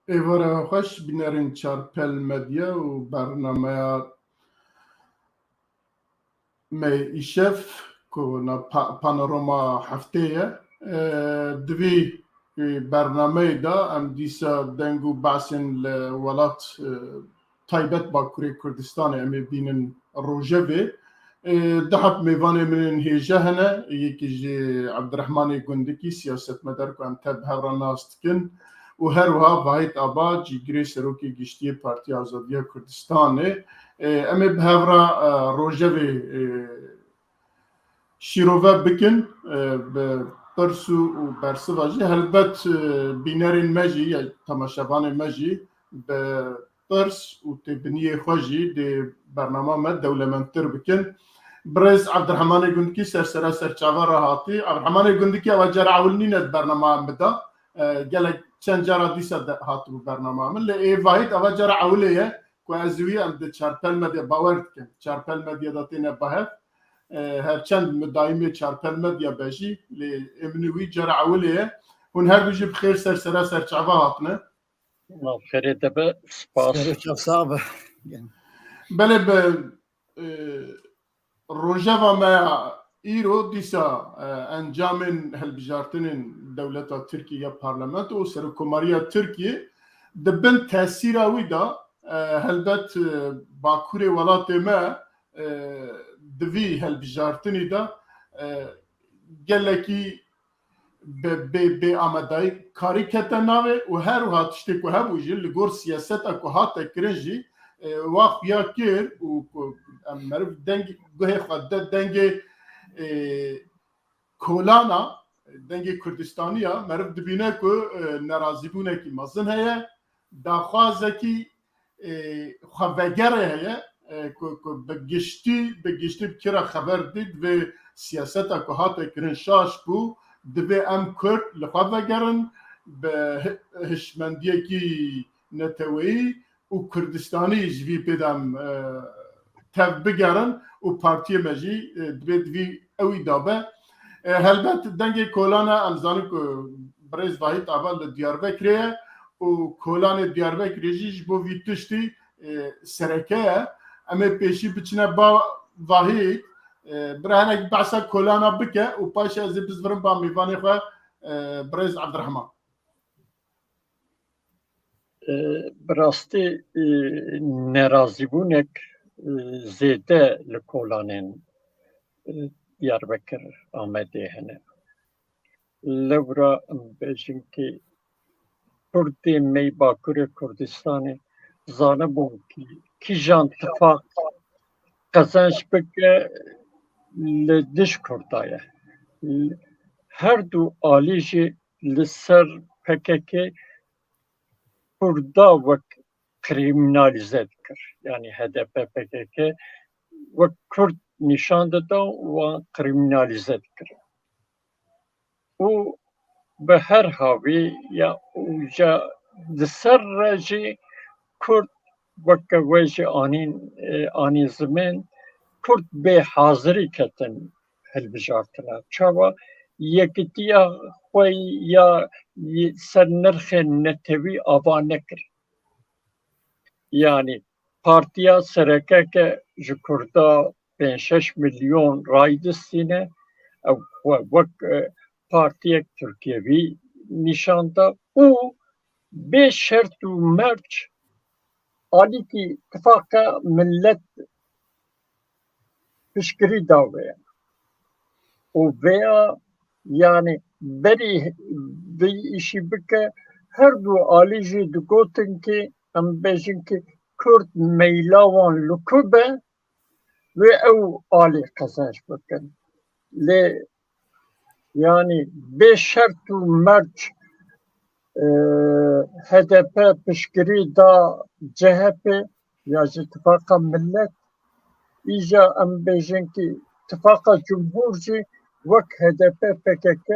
ایواره خوش بینرین چارپل مدیا و برنامه می ایشف که پانوراما هفته دوی برنامه دا ام دیسا دنگو باسن لولات تایبت با کوری کردستان امی بینن روژوی دهت میوانه من هیجه هنه یکی جی عبدالرحمن گندکی سیاست مدار که ام تب هورا ناست کن و هر وها واحد آبا جیگری سروکی گشتی پارتی آزادی کردستانه امی به هورا روژوی شیروه بکن به پرسو و برسو واجی هلبت بینرین مجی یا تماشاوان مجی به پرس و تبنیه خوشی دی برنامه مد دولمنتر بکن برز عبدالرحمن گندکی سرسرا سرچاوه راحتی عبدالرحمن گندکی و جرعولنی ند برنامه مدا گلک چند جرا دیسا هاتو برنامه من لی واحد او جرعولیه که ازوی ام ده چارپل مدیا باورد کن چارپل مدیا داتینه بحف هرچند دائمی چارپل مدیا باشی لی امنوی جرعولیه هون هر بیجی بخیر سرسرا سرچاوه هاتنه خیلی دبه سپاس صعبة بله به روژاوا ما ایرو دیسا انجام هلبجارتن دولت ترکیه پارلمانت و سرکوماریا ترکیه دبن تاثیر ویدا هلبت باکور ولات ما دوی هلبجارتنی دا گلکی به آمدای کاری کتا ناوه و هر وقت تشتی که هبوجی لگور سیاست اکو هات کرنجی وقت یا کر و مرف دنگ گوه خود دنگ کولانا دنگ کردستانیا مرف دبینه که نرازی بونه کی مزن هیا داخوازه کی خواهگره هیا که بگشتی بکره خبر دید و سیاست اکو هات کرن شاش بو دبی ام کرد لخواهگرن به هشمندیه کی نتوی و کردستانی جوی بدم تف بگرن و پارتی مجی دوی اوی دابه هلبت دنگ کولانا امزانو که برز واحد اول دیاربکریه و کولان دیاربکری جیش بو ویتشتی سرکه اما پیشی بچنه با واحد برهنک بحثا کولانا بکه و پاش از بزرم با میوانی خواه برز عبدالرحمن براستی نرازی بونک زیده لکولانین دیاربکر آمده هنه لورا بیشن که کردی می باکور کردستانی زانه بون کی جان اتفاق قزنش بکه لدش کردایه هر دو آلیجی لسر پککی kurda vek kriminalize dikir. Yani HDP PKK vek Kurd nişan dida ve kriminalize dikir. O be her havi ya uca diser raji Kurd vek veci anin zaman Kurd be hazırı ketin helbijartına. Çava yekitiya خوی یا سرنرخ نتوی آوا نکر یعنی پارتیا سرکه که جکردا 5-6 میلیون رای دستینه وک پارتیا ترکیوی نشانده او به شرط و مرج آلی که اتفاق ملت پشکری داوه و ویا yani beri bir işi bike her du alici du goten ki am bejin ki Kürt meylavan lukube ve ev ali kazanç bakın le yani beş şartu merç HDP pişkiri da CHP ya ittifaka millet iyice am bejin ki ittifaka cumhurci vak HDP PKK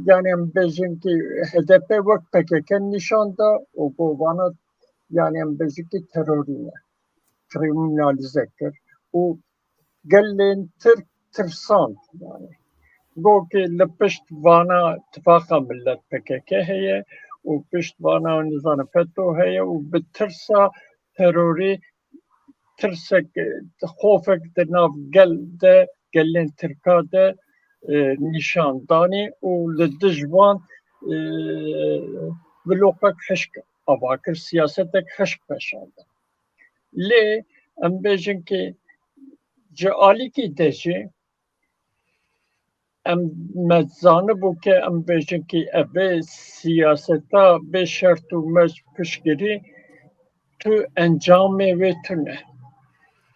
yani bizim ki HDP vak PKK nişanda o bu bana yani bizim ki terörüne kriminalize kır o gelin tırsan yani bu ki lepşt bana ittifaka millet PKK heye وپشتوانە نزانم فتۆ هەیە و bi tirsa terorî tirsek xofek di nav gel de gelên Tirka de nîşan danî û li dij wan bilokek hişk ava kir, siyasetek hişk peşanda. Lê em bêjin ki ji alîkî de jî em mezanibû ke em bêjin ki evê siyaseta bê şert û mez piştgirî tu encamê wê tune.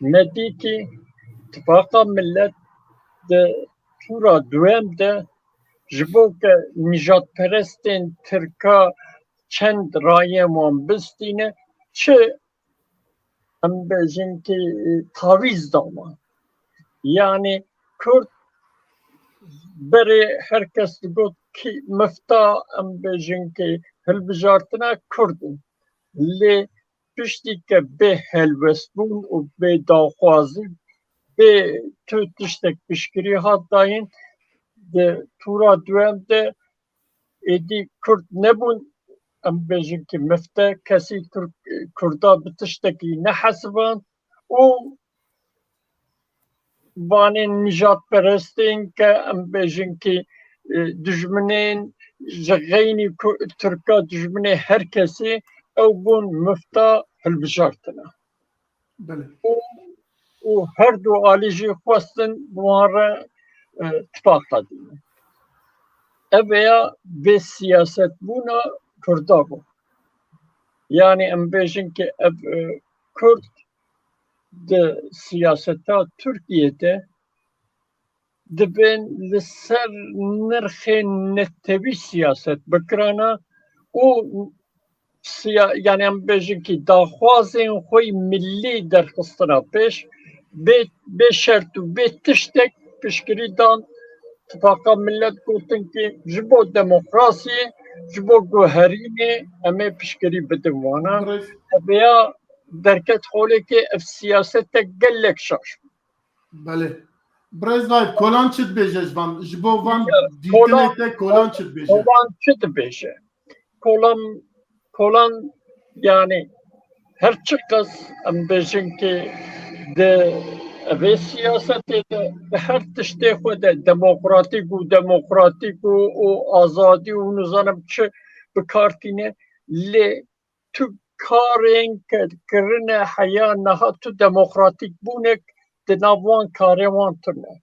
Nedîkî Tifaka Millet di tura duêm de ji bo ke nîjadperestên Tirka çend rayên wan bistîne çi em bêjin ki tavîz dama. Yani Kurd berê herkes digot ki mifta em bêjin ki hilbijartina Kurdin. Lê piştî ke bê helwestbûn û bê daxwazî bê tu tiştek piştgirî hat dayîn di tura duêm de êdî Kurd nebûn em bêjin ki mifte kesî Kurda bi tiştekî nehesiban û vanên nîjadperestên ke em bêjin ki dijminên ji xeynî Tirka dijminê herkesî ew bûn mifta hilbijartina. û her du alî jî xwestin wan re tifaka dînin. Ev ya bê siyasetbûna Kurda bû. Yani em bêjin ki ev Kurd di siyaseta Tirkiyeyê dibin li ser nirxên nettevî siyaset bikirana û yani em bêjin ki daxwazên xwe millî derxistina pêş bê şert û bê tiştek piştgirî dan. Tifaka Millet gotin ki ji bo demokrasiyê, ji bo guherînê em ê piştgirî bidin wana. Ev ya derket holekê ev siyasetek gelek şaş. Belê. Brezvay kolan çi dibêje ji van? Ji bo van dîtinê te kolan çi dibêje? Kolan çi dibêje? Kolan yani her çi kes em bêjin ki di evê siyasetê de her tiştê xwe de demokratîk û azadî û nizanim çi bikartîne lê tu karên ke kirine heya niha tu demokratîk bûnek di nav wan karê wan tune.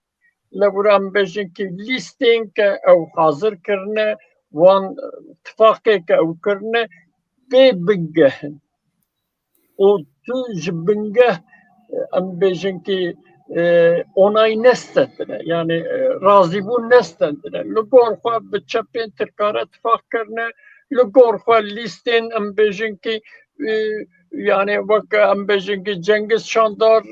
Lêvîra em bêjin ki lîstên ke ew hazir kirine wan tifakê ke ew kirine bê bingehin. û tu ji bingeh em bêjin ki onay nestendine, yani razîbûn nestendine. Li gor xwe bi çepên Tirka re tifak kirine, li gor xwe lîstên em bêjin ki yani wek em bêjin ki Cengiz Şandar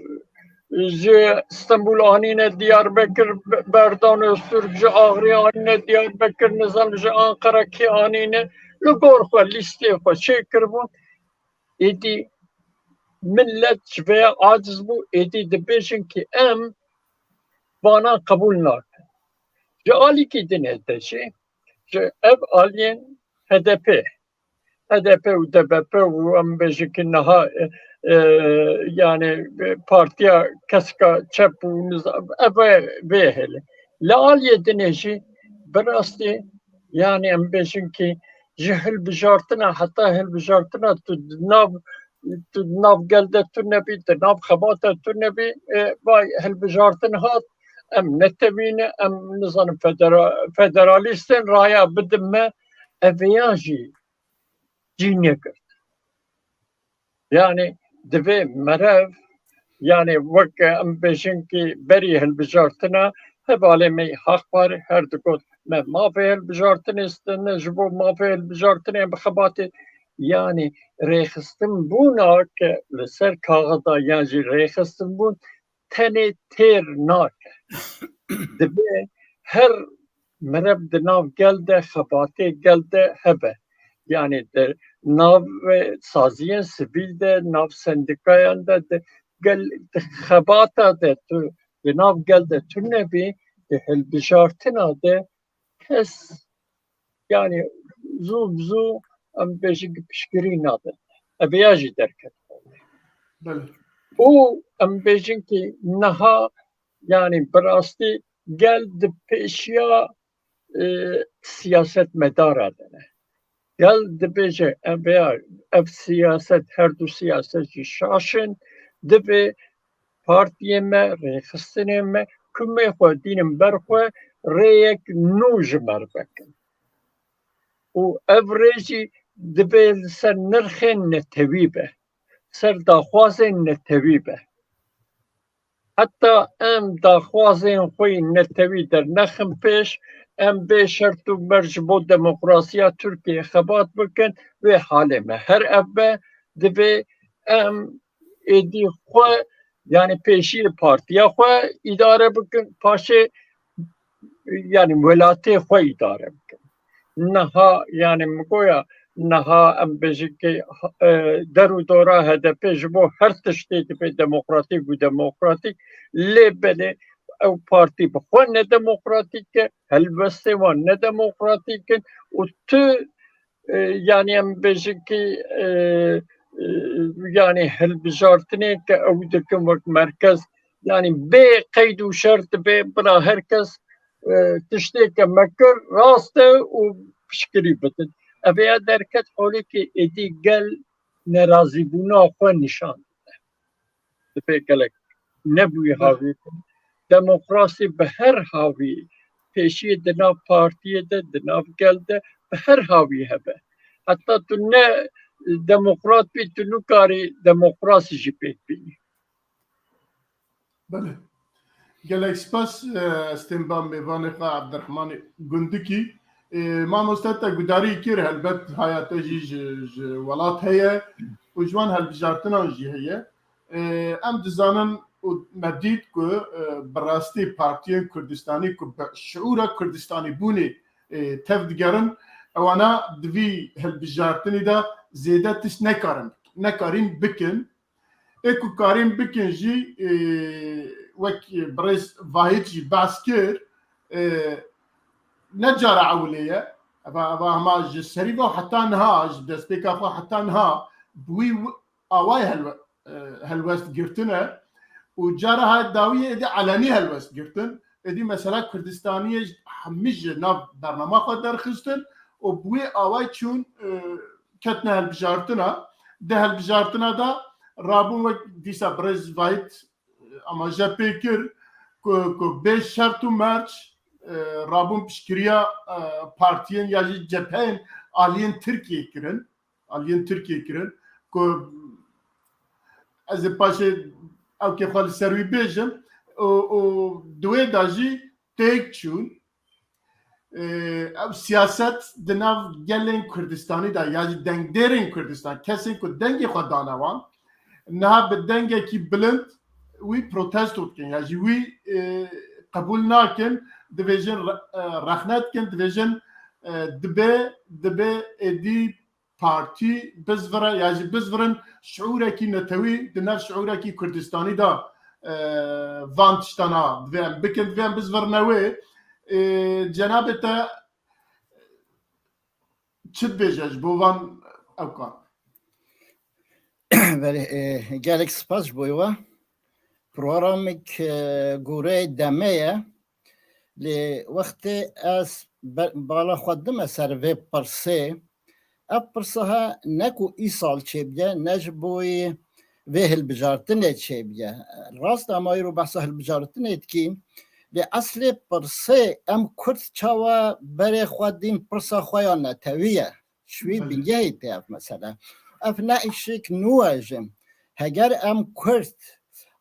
ji Stenbûl anîne Diyarbekir, Berdan Öztürk ji Axirê anîne Diyarbekir, nizanim ji Anqerekê anîne li gor xwe lîstê xwe çê kiribûn. Êdî millet ji vê aciz bû, êdî dibêjin ki em vanan qebûl nakin. Ji alîkî dinê de jî ji ev aliyên HDP û DBP û em bêjin ki niha yani partiya kesika çep û ev vê hele. Li aliyê dinê jî birastî yani em bêjin ki ji hilbijartina heta hilbijartina tu nav gel de tu nebî, di nav xebata tu nebî, vay hilbijartin hat em netewîne, em nizanim federalîstên raya bidin me, ev ya jî cî nekirt. Yani divê merev yani wek em bêjin ki berî hilbijartina hevalê me heq var her digot me mafê hilbijartinê stene ji bo mafê hilbijartinê bixebatê yani rêxistin bûna ke li ser kaxda yan jî rêxistin bûn tenê têr nake. Divê her merev di nav gel de xebatê gel de hebe. Yani de nav saziyên sivîl de nav sendikayan de gel xebata de tu di nav gel de tu nebî di hilbijartina de kes yani zû ام بيجي بشكري نادر ابياجي دركت بله او ام بيجي كي نها يعني براستي قال دبشيا سياسة مدار هذا قال دبيجي ابيا اف سياسة هردو سياسة شاشن دبي بارتي ما ريخستني ما كم دين برخوا ريك نوج مربكن و افريجي دبي سر نرخين نتويبه سر داخوازين نتويبه حتى ام داخوازين خوي نتوي در نخم پیش ام بشرط و مرجبو دموکراسیا ترکیه خبات بکن و حال ما هر ابه دبي ام ایدی خو yani peşi partiye xwe idare bikin paşê yani welatê xwe idare bikin niha yani migoya niha em bêjin ki der û dora HDP ji bo her tiştê dibe demokratîk û demokratîk lê belê ew partî bi xwe nedemokratîk e helbestê wan nedemokratîk in û tu yani em bêjin ki yani hilbijartinê ke ew dikin wek merkez yani bê qeyd û şert bê bila herkes tiştêke me kir rast e û piştgirî bikin. Ev ê derket holêkî êdî gel nerazîbûna xwe nîşan dide. Dibê gelek nebûyî havî demokrasî bi her havî pêşî di nav partiyê de di nav gel de bi her havî hebe. Heta tu ne demokrat bî tu nikarî demokrasî jî pêk bînî. بله gelek spas stêmba mêvanê xwe Ebdirehmanê Gundikî mamoste te gudarî kir helbet hayate jî ji welat heye û ji wan helbijartinan jî heye em dizanin û me dît ku bi rastî partiyên Kurdistanî ku bi şiûra Kurdistanî bûnê tev digerin ewana di vî helbijartinê de zêde tişt nekarîn bikin ê ku karîn bikin jî wek birêz Vahîd jî behs kir ne cara ewlê ye eva hema ji serî ve heta niha ji destpêka xwe heta niha bi wî awayê helwest girtin e û cara hay dawiyê êdî elenî helwest girtin êdî mesela Kurdistaniyê hemî ji nav bername xwe derxistin û bi wî away çûn ketine helbijartina di helbijartina da rabûn wek dîsa birêz Vahîd amaje pê kir ku bê şert û merc rabûn piştgiriya partiyên ya jî cepheyên aliyên Tirkiyê kirin ku ez ê paşê evkê xwe li ser wî bêjim û di wê de jî têk çûn ev siyaset di nav gelên Kurdistanî de ya jî dengdêrên Kurdistan kesên ku dengê xwe dane wan niha bi dengekî bilind wî protesto dikin ya jî wî qebûl nakin dibêjin rexne dikin dibêjin dibe êdî partî bizvire ya jî bizvirin şiûrekî netewî di nav şiûrekî Kurdistanî da van tiştana divê em bikin divê em bizvirine wê cenabê te çi dibêje ji bo van ewkan gelek spas ji bo we programek gorê demê ye lê wextê ez bala xwe dime ser vê pirsê ev pirsa ne ku îsal çêbiye ne ji bo vê hilbijartinê çêbiye rast amayî û behsa hilbijartinê dikîn lê eslê pirsê em Kurd çawa berê xwe dîn pirsa xwe ya netewî ye ji wî bingehê tê ev mesele ev ne îşik nû e jî heger em Kurd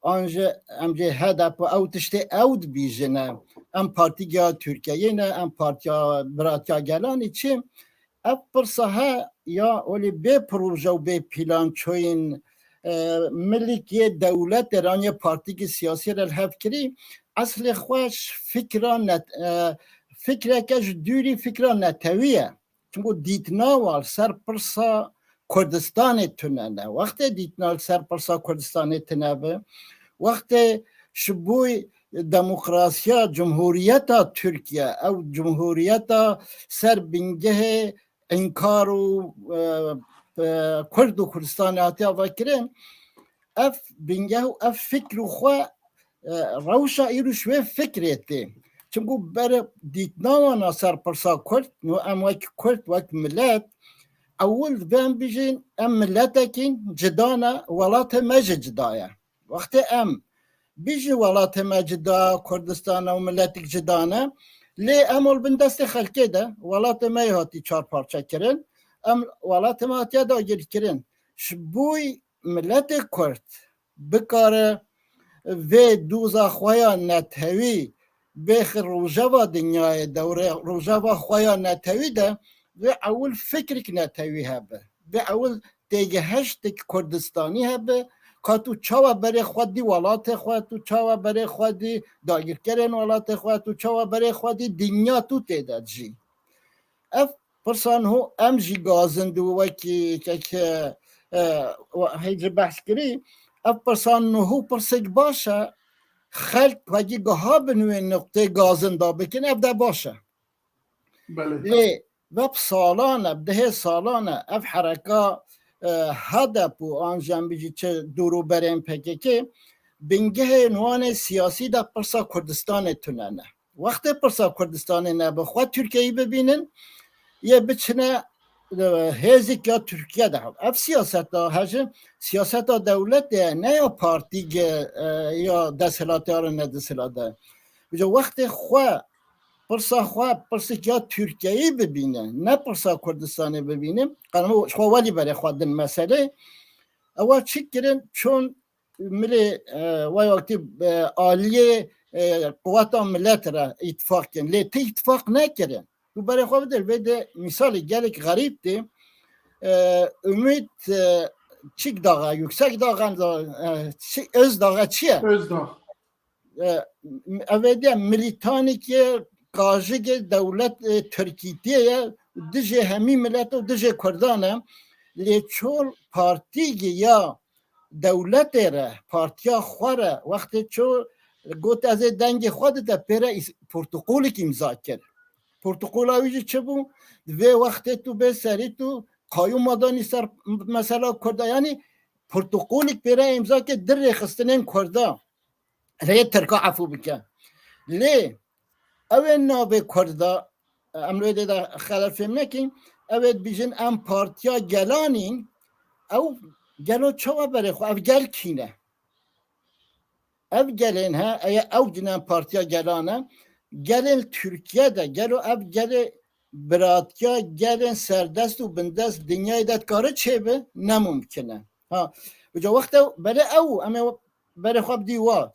an ji em jê HDP ew tiştê ew dibîjine em Partiya Tirkiyeyê ne em Partiya Biratiya Gelanê çi ev pirsa he ya olê bê proje û bê pîlançoyên milîkiyê dewletê raniye partîkî siyasî re hevkirî eslê xwe fikreke ji dûrî fikra netewî ye çunku dîtina war ser pirsa Kurdistanê tune ne wextê dîtina ser pirsa Kurdistanê tune be wextê ji bo demokrasiya Cumhuriyeta Türkiye ew Cumhuriyeta ser bingehê انکار و کرد و کردستان هاتیا و کرن اف بینگه و اف فکر و خواه روشا ایرو شوی فکریتی چونکو بر دیتناوانا سر پرسا کرد نو ام وک کرد وک ملت اول بهم بیجین ام ملتکین جدانا ولات مجه جدایا وقتی ام بیجی ولات مجدا کردستان و ملتک جدانا لی امول بندست خلقه ده ولات ما هاتی چار پارچه کرن ام ولات ما هاتی دا گیر کرن شبوی ملت کرد بکاره و دوزا خویا نتهوی بخر روجاوا دنیای دوره روجاوا خویا نتهوی ده و اول فکرک نتهوی هبه و اول دیگه هشتک کردستانی هبه که تو چاوا برای خودی ولات خود تو چاوا برای خودی داگیر کردن ولات خود تو چاوا برای خودی دنیا تو تیداد جی اف پرسان هو ام جی گازند و وکی که هیچ بحث کری اف پرسان هو پرسک باشه خلق وگی گها بنوی نقطه گازنده بکن اف ده باشه بله لی وب سالانه ده سالانه اف حرکا هدف و آنجام بیجی چه دورو برین پکیکی بینگه نوان سیاسی ده پرسا کردستان توننه وقتی پرسا کردستان نه بخواه ترکیه ببینن یه بچنه هزی که ترکیه ده اف سیاست ها هجم سیاست ها دولت ده نه یا پارتی یا دستلات ها رو نه دستلات ده بجا وقتی خواه پرسا که ترکیه ببینه نه پرسا کردستان ببینه قرمه خواه ولی برای خواه دن مسئله اول چی کرن چون ملی وای وقتی آلیه قوات ملت را اتفاق کن لی تی اتفاق نکرن تو برای خواه بدر ویده مثال گلک غریب دی امید چیک داغا yüksek داغا öz داغا چیه؟ Özdağ. اویده ملیتانی که قاجگ دولت ترکیه دجه همی ملت و دجه کردانه لی چول پارتیگی یا دولت را پارتیا خوره وقتی چو گوت از دنگ خود ده پیره پرتقولی که امضا کرد پرتقول آویجی چه بو و وقتی تو به سری تو قایون مدانی سر مثلا کرده یعنی پرتقولی که پیره امضا کرد در خستنین کرده لی ترکا عفو بکن لی اوه نابه کرده امروی ده خلال فهم نکن اوه بیجن ام پارتیا گلانین او گلو چوا بره خو او گل کینه او گلین ها او جنان پارتیا گلانه گلین ترکیه ده گلو او گل براتیا گلین سردست و بندست دنیای داد کاره چه به نممکنه ها بجا وقت بره او اما بره خواب دیوا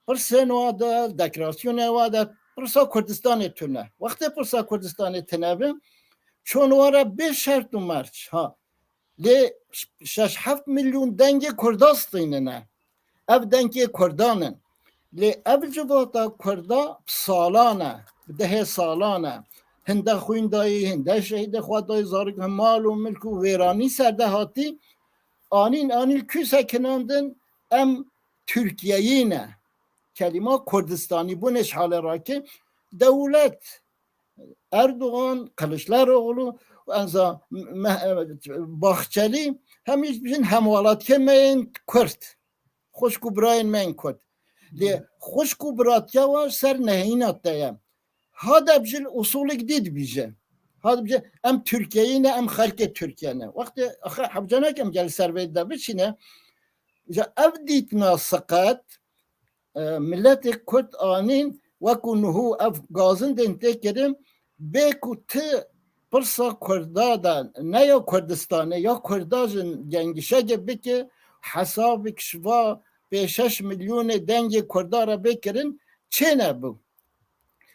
پرسن واده دکراسیون واده پرسا کردستان تونه وقت پرسا کردستان تونه چون واره به شرط و مرچ ها لی 6-7 میلیون دنگ کرداستینه نه اف دنگ کردانن لی اف جواتا کردا سالانه ده سالانه هنده خویندایی هنده شهید خوادای زارگ مال و ملک و ویرانی سرده هاتی آنین کسا کناندن ام ترکیهی نه کلمه کردستانی بونش حال را که دولت اردوغان کلشلاروغلو انزا باخچلی همیش بیشن هموالات که من کرد خوشکو براین من کرد دی خوشکو براتیا و سر نهینات دایم هادا بجل اصولک دید بیجه هادا بجل ام ترکیه نه ام خلق ترکیه نه وقتی اخر حبجانه کم گل سروید دا بچینه جا اف دیتنا سقط ملت کرد آنین وکو نهو اف گازن دنته کریم بیکو ته پرسا کردا دا نه یا کردستانه یا کرداجن گنگشه بکه حساب کشوا 5-6 میلیون دنگ کردا را بکرن چه نبو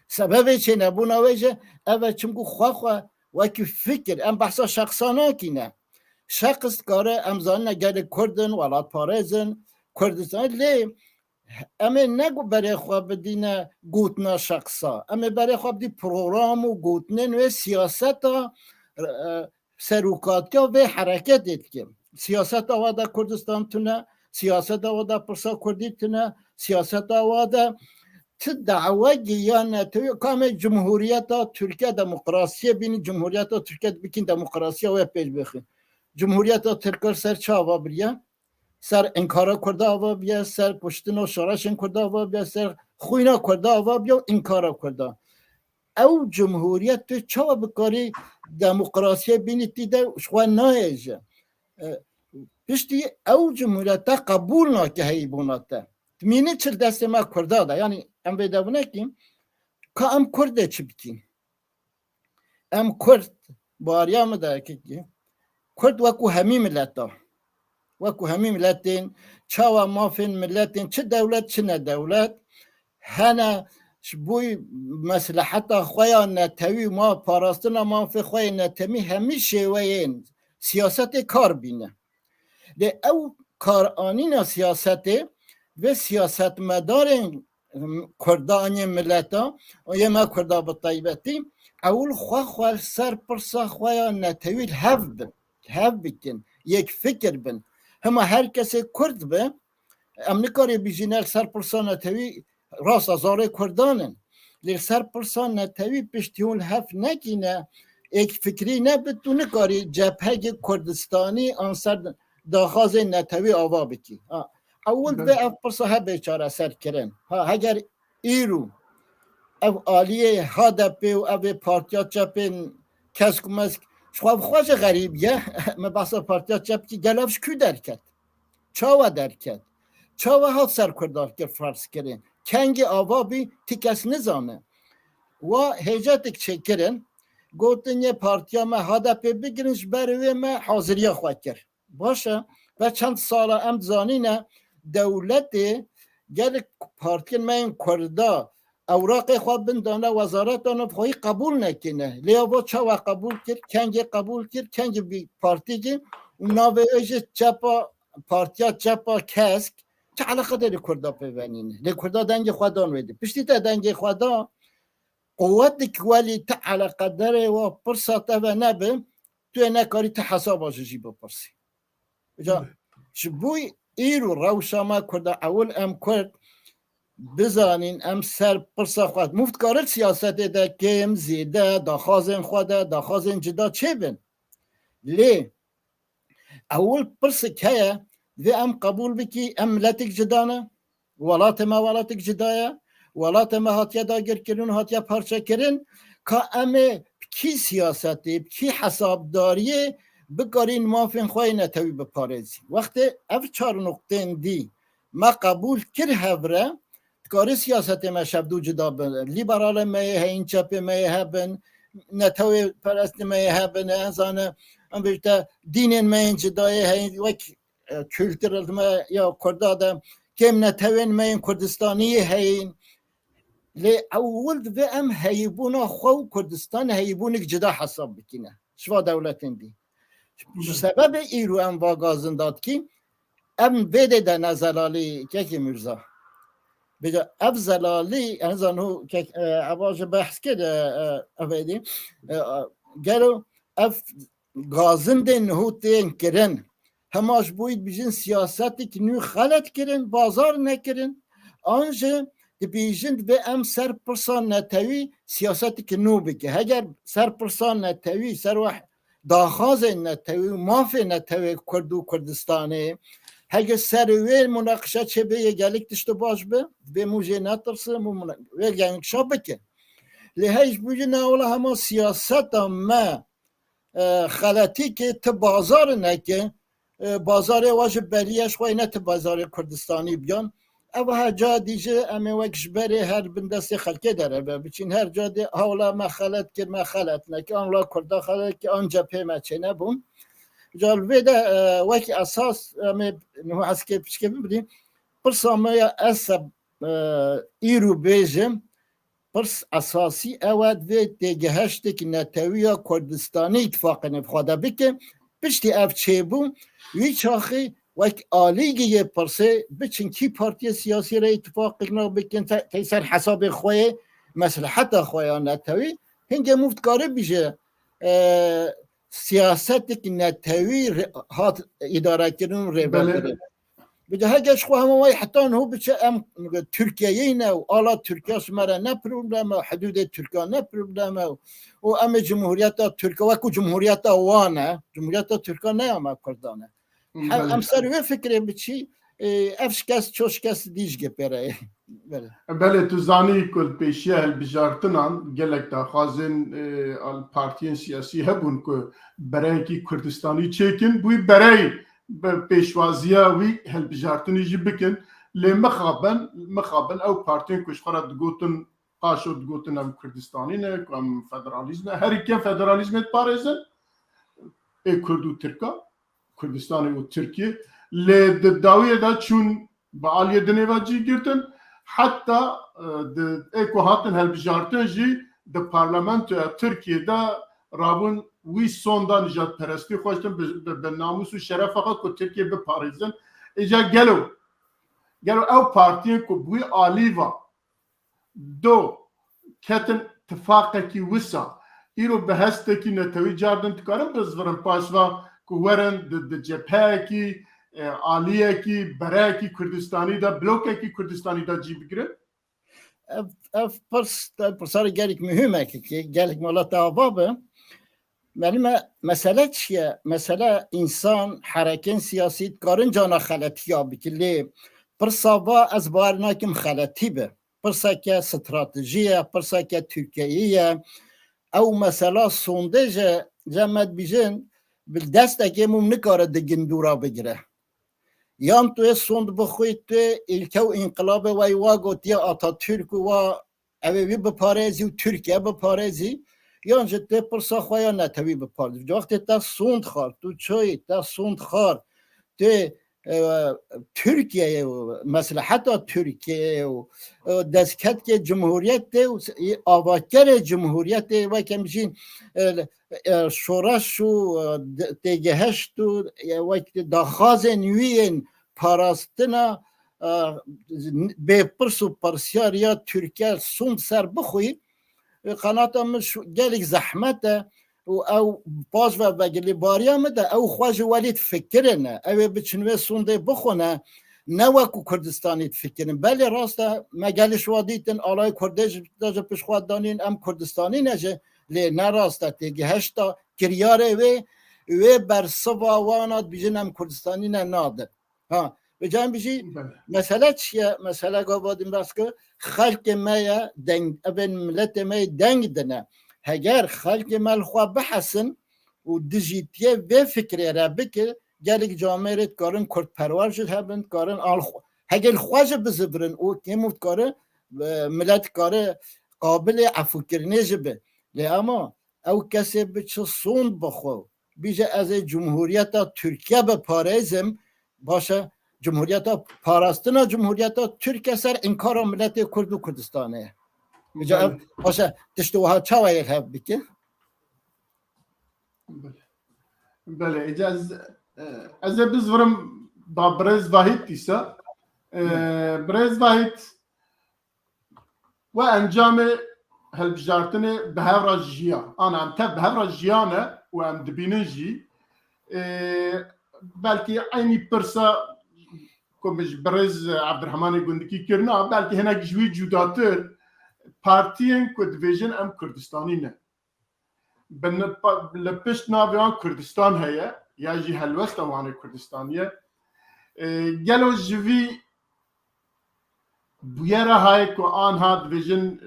سبب چه نبو نویجه اوه چونکو خواه وکی فکر ام بحثا شخصانا کی نه شخص کاره امزان نگر کردن ولات پارزن کردستان لی اما نگو برای خواب بدینه گوتنا شخصا اما برای خواب دی پروگرام و گوتنن و سیاست سروکات و حرکت دید که سیاست آواده کردستان تونه سیاست آواده پرسا کردی تونه سیاست آواده دعوه یا نتوی کام جمهوریت ترکیه دموکراسی بین جمهوریت ترکیه بکن دموکراسی و پیش بخین جمهوریت ترکیه سر چه آوا بریه سر انکارا کرده آوا بیا سر پشتن و شارشن کرده آوا بیا سر خوینا کرده آوا بیا انکارا کرده او جمهوریت تو چه بکاری دموکراسی بین تیده شخواه نایجه پشتی او جمهوریت قبول ناکه هیبوناته مینه چل دست ما کرده ده یعنی ام بیده بونه کیم که ام کرده چی بکیم ام کرد باریا مده که کرد وکو همی ملتا وکو همی ملتین چاوا مافین ملتین چه دولت چه نه دولت هنه شبوی مصلحت خواه نتوی ما پاراستنا ما فی خواه نتمی همیشه وین سیاست کار بینه ده او کارآنین سیاست و سیاست مدارن کردانی ملتا و یه ما کردا بطایبتی اول خواه سر پرسا خواه نتویل هف بکن یک فکر بن همه هر کسی کرد به امنکاری بیجینال سر پرسا نتوی راست ازاره کردانن لی سر پرسا نتوی پشتیون هف نکینه یک فکری نبتونه کاری جبهه کردستانی آنسر داخاز نتوی آوا بکی اول به اف پرسا ها بیچاره سر کرن اگر ایرو او آلیه ها دپی و او پارتیا چپین کس کمسک شخواب خواش غریبیه مبحثا پارتیا چپ که گلافش کی درکت چاوا درکت چاوا ها سر کردار که فرس کرن کنگ آوا بی تی کس نزانه و هیجاتک چه کرن گوتن یه پارتیا ما ها دپی بگرنش بروی ما حاضریه خواه کرد باشه و چند سال ام زانینه دولت گل پارتین من کرده اوراق خواب بندانه وزارت آنه خواهی قبول نکنه لیا با چاوا قبول کرد کنگ قبول کرد کنگ بی پارتی که ناوه ایش چپا پارتیا چپا کسک چه علاقه داری کرده پیونینه لی کرده دنگ خوادان ویده پشتی تا دنگ خوادا قوت دکوالی تا علاقه داره و پرساته و نبه توی نکاری تا حساب آججی بپرسی شبوی ایرو روشا ما کرده اول ام کرد بزانین ام سر پرسا خواهد مفت کارت سیاست ده کم زیده داخازن خواده داخازن جدا چه بین لی اول پرس که ده ام قبول بکی ام ملتک جدانه ولات ما ولاتک جدایه ولات ما هاتیا داگر کرن هاتیا پارچه کرن که ام کی سیاستی کی حسابداریه بکارین مافین خواهی نتوی بپارزی وقتی اف 4 نقطه دی ما قبول کر هفره کاری سیاست ما شبدو جدا بن لیبرال ما هین چپ ما هبن نتوی پرست ما هبن ازانه ام بیشتر دین ما جدای هین وک کلترل ما یا کردادم کم نتوین ما کردستانی هین لی اول و ام هیبونا خو کردستان هیبونک جدا حساب بکنه شوا دولتین دی سبب ایرو ام واگازن داد کی ام بده ده نزلالی که مرزا بجا اف زلالی انزانو که عواج بحث کرده افیدی گلو اف گازن ده نهوتین کرن هماش بوید بیجن سیاستی که نو خلط کرن بازار نکرن آنجا بیجن به ام سر پرسان نتوی سیاستی که نو بگه اگر سر پرسان نتوی سر واحد داخاز نتوی مافی نتوی کردو کردستانه هگه سروی مناقشه چه به یه گلیک دشته باش به موجه نترسه و گنگ شا بکن لیهش بوجه ناولا همه سیاست ما خلطی که تا بازار نکن بازار واجب بریش خواهی نه تا بازار کردستانی بیان او ها جا دیجه امی وکش بری هر بندستی خلقه داره بچین هر جا دی حالا ما خلط کر ما خلط نکن آنلا کرده خلط که آنجا پیمه چه نبون جالبه ده وکی اساس نهو از که پیش که ببینیم پرس آمایا اصاب ایرو بیجم پرس اساسی اواد و دیگه هشتی که نتویا کردستانی اتفاق نبخواده بکن پشتی اف چه بون وی چاخی وک آلیگی یه پرسه بچین کی پارتی سیاسی را اتفاق اقنا بکن تیسر حساب خواه مصلحت خواه نتوی هنگه مفتکاره بیشه سیاست که نتوی هات اداره کردن رو بله. بده هجش خو هم وای حتی هو بچه ام ترکیه نه و آلا ترکیه شماره نه پروبلم و حدود ترکیه نه پروبلم و ام جمهوریت ترکیه و کو جمهوریت وانه جمهوریت ترکیه نه ام کردانه ام سر و فکر بچی افشکست چوشکست دیج گپره بله تو زانی کل پیشیه هلبجارتنان گلک دا خازن الپارتیین سیاسی هبون که برای کی کردستانی چیکن بوی برای پیشوازیه وی هلبجارتنی جی بکن لی مخابن او پارتیین کش خرد گوتن قاشد گوتن ام کردستانی نه ام فدرالیزم هر کی فدرالیزم پارزن کردو ترکا کردستانی و ترکیه لی داویه دا چون با عالیه دنیواجی گرتن حتى ايكو هاتن هالبجارتن جي د پارلمانت تركيا دا رابون وي سوندا نجات پرستی خوشتن به ناموس و شرف فقط کو تركيا به پاریزن اجا گلو او پارتیه کو بوی آلیوا دو کتن اتفاقه کی وسا ایرو بهسته کی نتوی جاردن تکارن بزورن پاشوا کو ورن د جبهه کی عالیه کی برای کی کردستانی دا بلوکه کی کردستانی دا جی بگیره پرسار گلک مهمه که گلک مالات آبابه مسئله چیه؟ مسئله انسان حرکن سیاسی کارن جانا خلطی ها بکلی پرسا با از بار ناکم خلطی به پرسا که استراتژیه پرسا که ترکیه او مسئله سونده جمعت بیجن بالدست اگه مم نکاره دگین دورا بگیره یام توی سوند بخوید توی ایلکو انقلاب وی واگوت یا آتاتürk و اوی بپارزی و ترکیه بپارزی یا انجا توی پرسا خوایا نتوی بپارزی وقتی تا سوند خار تو چوی تا سوند خار توی ترکیه و مثلا حتی ترکیه و دستکت که جمهوریت و آواکر جمهوریت و کمشین شورش و تگهشت و داخاز نوین پاراستنا به پرس و پرسیار یا ترکیه سوند سر بخوی قناط مش گلک زحمته او باز و بگلی باریا مده او خواج ولید فکرنه او بچنوه سونده بخونه نه وکو کردستانی فکرن بله راسته مگلش وادیتن آلای کردش داجه پیش خواد دانین ام کردستانی نجه لی نه راسته تیگه هشتا کریاره و بر سوا وانات بیجن ام کردستانی نه ناده ها بجان بیجی مسئله چیه؟ مسئله گابادیم بس که خلق مایه دنگ ابن ملت مایه دنگ دنه هگر خلق مال خوا بحسن و دیجیتیه و فکری را بکه گلک جامعه رد کارن کرد پرور شد هبند کارن آل خوا هگر خواج بزبرن او تیموت کاره ملت کاره قابل عفو کرنه جبه لی اما او کسی بچه سوند بخو بیجه از جمهوریت ترکیه به پارزم باشه جمهوریت پاراستنا جمهوریت ترکیه سر انکار ملت کرد و کردستانه باشه تشتوها چاوه یک هف بکه بله اجازه از بزورم با برز واحد تیسا برز واحد و انجام هلبجارتن به هفرا جیا آن هم تب به هفرا جیانه و هم دبینه جی بلکه اینی پرسا کمش برز عبدالرحمن گندکی کرنا بلکه هنک جوی جوداتر پارتیین که دیویژن ام کردستانی نه لپشت ناویان کردستان هیا یا جی هلوست وان کردستانیه گلو جوی بویره های که آنها دیویژن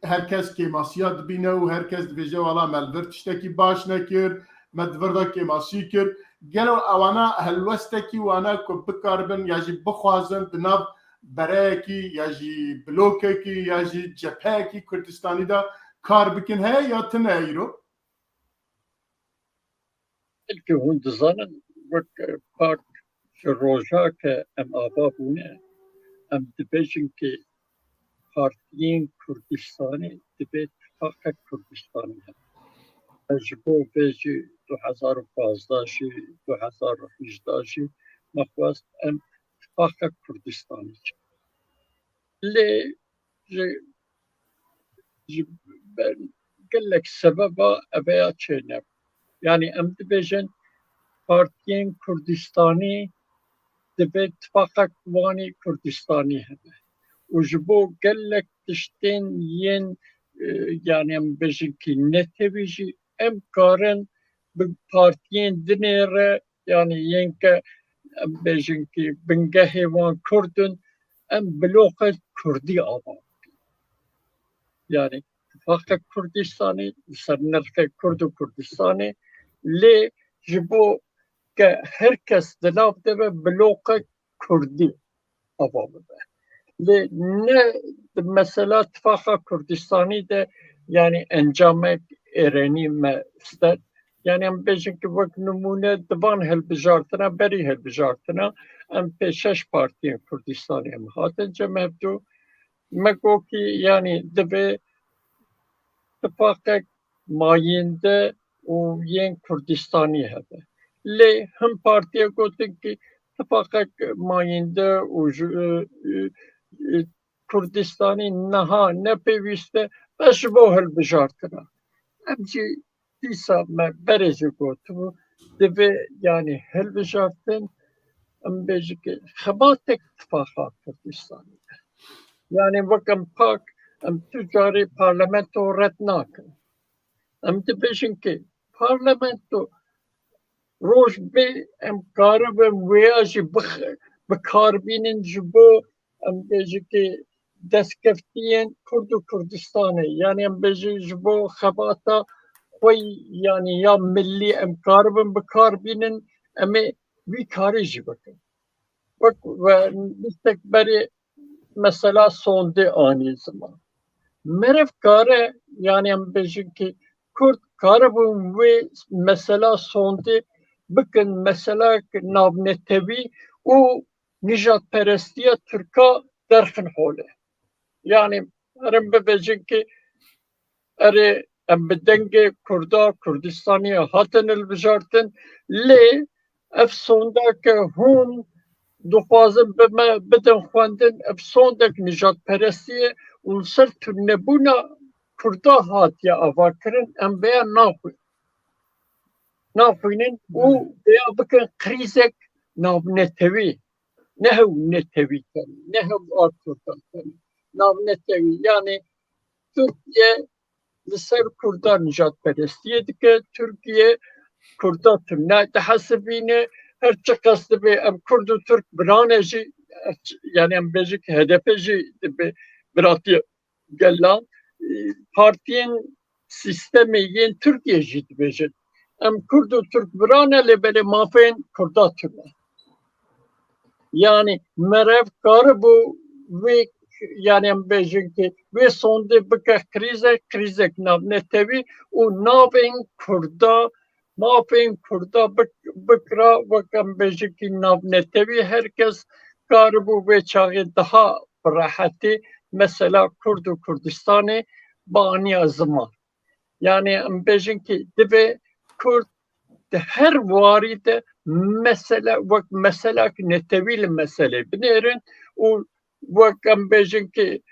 هرکس که ماسیات بینه و هرکس دیویژن والا ملورد تشتکی باش نکر مدوردا که ماسی کر گلو اوانا هلوسته کی وانا که بکاربن یا جی بخوازن بناب برای کی یا جی بلوکه کی یا جی جبهه کی کردستانی دا کار بکن ہے یا تنه ایرو که هون دزانن وک پاک روژا که ام آبا بونه ام دبیجن که پارتیین کردستانی دبیت اتفاق کردستانی هم اجبو بیجی 2015 شی 2018 شی مخواست ام اتفاق کردستانی چه لی قال لك سببها أبيات شنب يعني أم دبيجن بارتيين كردستاني دبي اتفاقك واني كردستاني هذا وجبو قال لك تشتين ين يعني ام بجنكي نتبيجي ام كارن ببارتيين دنيرة يعني ينك ام بجنكي بنجهي وان كردن ام بلوغة كردي آباد يعني اتفاق كردستاني سرنرخ كردو كردستاني لي جبو كهركس دلاب دبا بلوغة كردي آباد مثلا اتفاق كردستاني ده يعني انجام ایرانی مستد يعني ام بيجن که وقت نمونه دبان هالبجارتنا بري هالبجارتنا ام پیشش پارتي كردستاني ام هاتن جمع بدو مگو کی يعني دبي اتفاق ماينده و ين كردستاني هذا لي هم پارتي قلتن کی اتفاق ماينده و كردستاني نها نبيوسته بشبه هالبجارتنا امجي ديسا ما برزي قوتو دبي يعني هالبجارتن ام بيجي خباتك اتفاقات كردستاني يعني وكم باك ام تجاري بارلمنتو رتناك ام دبيجن كي بارلمنتو روش بي ام كارب وياجي بكاربين جبو ام بيجي كي دسكفتين كردو كردستاني يعني ام بيجي جبو خباتا خوي يعني يا ملي ام كاربن بكاربين امي بي كاري جبكن ونستكبري مثلا صوندي آني زمان مرف كاره يعني ام بيجي كي كرد كاربون وي مثلا صوندي بكن مثلا نابنتوي و نجات پرستية تركا درخن حوله يعني ارم ببيجن كي اري ام بدنگ كردا كردستاني هاتن البجارتن لي افسوندا كهون دخوازن بما بدن خواندن افسوندك نجات پرستية ولسر تنبونا كردا هاتيا افاكرن ام بيا نافوينن و بيا بكن قريزك نابنتوي نهو نتوي كان نهو آركوردان كان نابنتوي يعني تركيا لسر كردان نجات پرستية دكه تركيا كردان تمنع تحسبينه هر چقاس دبي ام كرد و ترك برانجي يعني ام بيجيك هدفجي دبي براتي قلان بارتين سيستميين تركيا جي دبيجن ام كرد و ترك برانه لبالي مافين كردان تمنع يعني مرف كاربو ويك يعني ام بيجن كي وي صوندي بك كريزك نابنتوي و نابين كردا مافين كردا بكرا وكم بيجن كي نابنتوي هركس كاربو وي چاغي daha براحتي مثلا كرد و كردستاني بانيا زمان يعني ام بيجن كي دبي كرد هر وارد مسألة وقت مسألة نتوي المسألة بنيرن وكم بيجن كي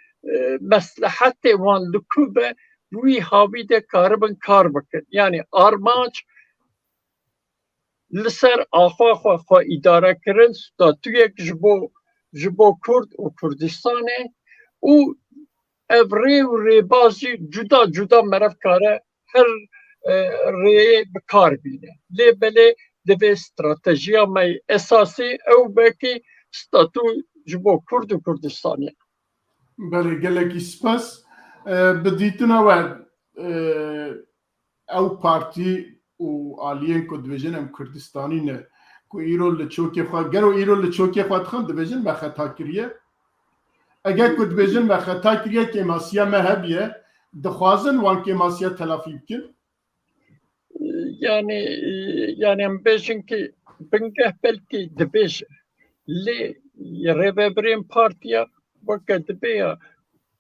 مصلحة وان لكوبة وي هاوي ده كاربن كاربكن يعني آرماج لسر آخوا إدارة كرن ستاتويك جبو كرد و كردستاني و افري و ريبازي جدا مرف كاره هر ري بكار بينه لي بلي دبي استراتيجيا ماي اساسي او باكي ستاتو جبو كرد و كردستاني بله گلکی سپاس بدیتنا و او پارتی و آلیین که دویژن ام کردستانی نه که ایرو لچوکی خواه گرو ایرو لچوکی خواه تخم دویژن بخطا کریه اگر که دویژن بخطا کریه که ماسیا مهبیه دخوازن وان که ماسیا تلافی بکن يعني ام بيجن كي بنجه بلتي دبيج لي ريبرين بارتيا وقت بيا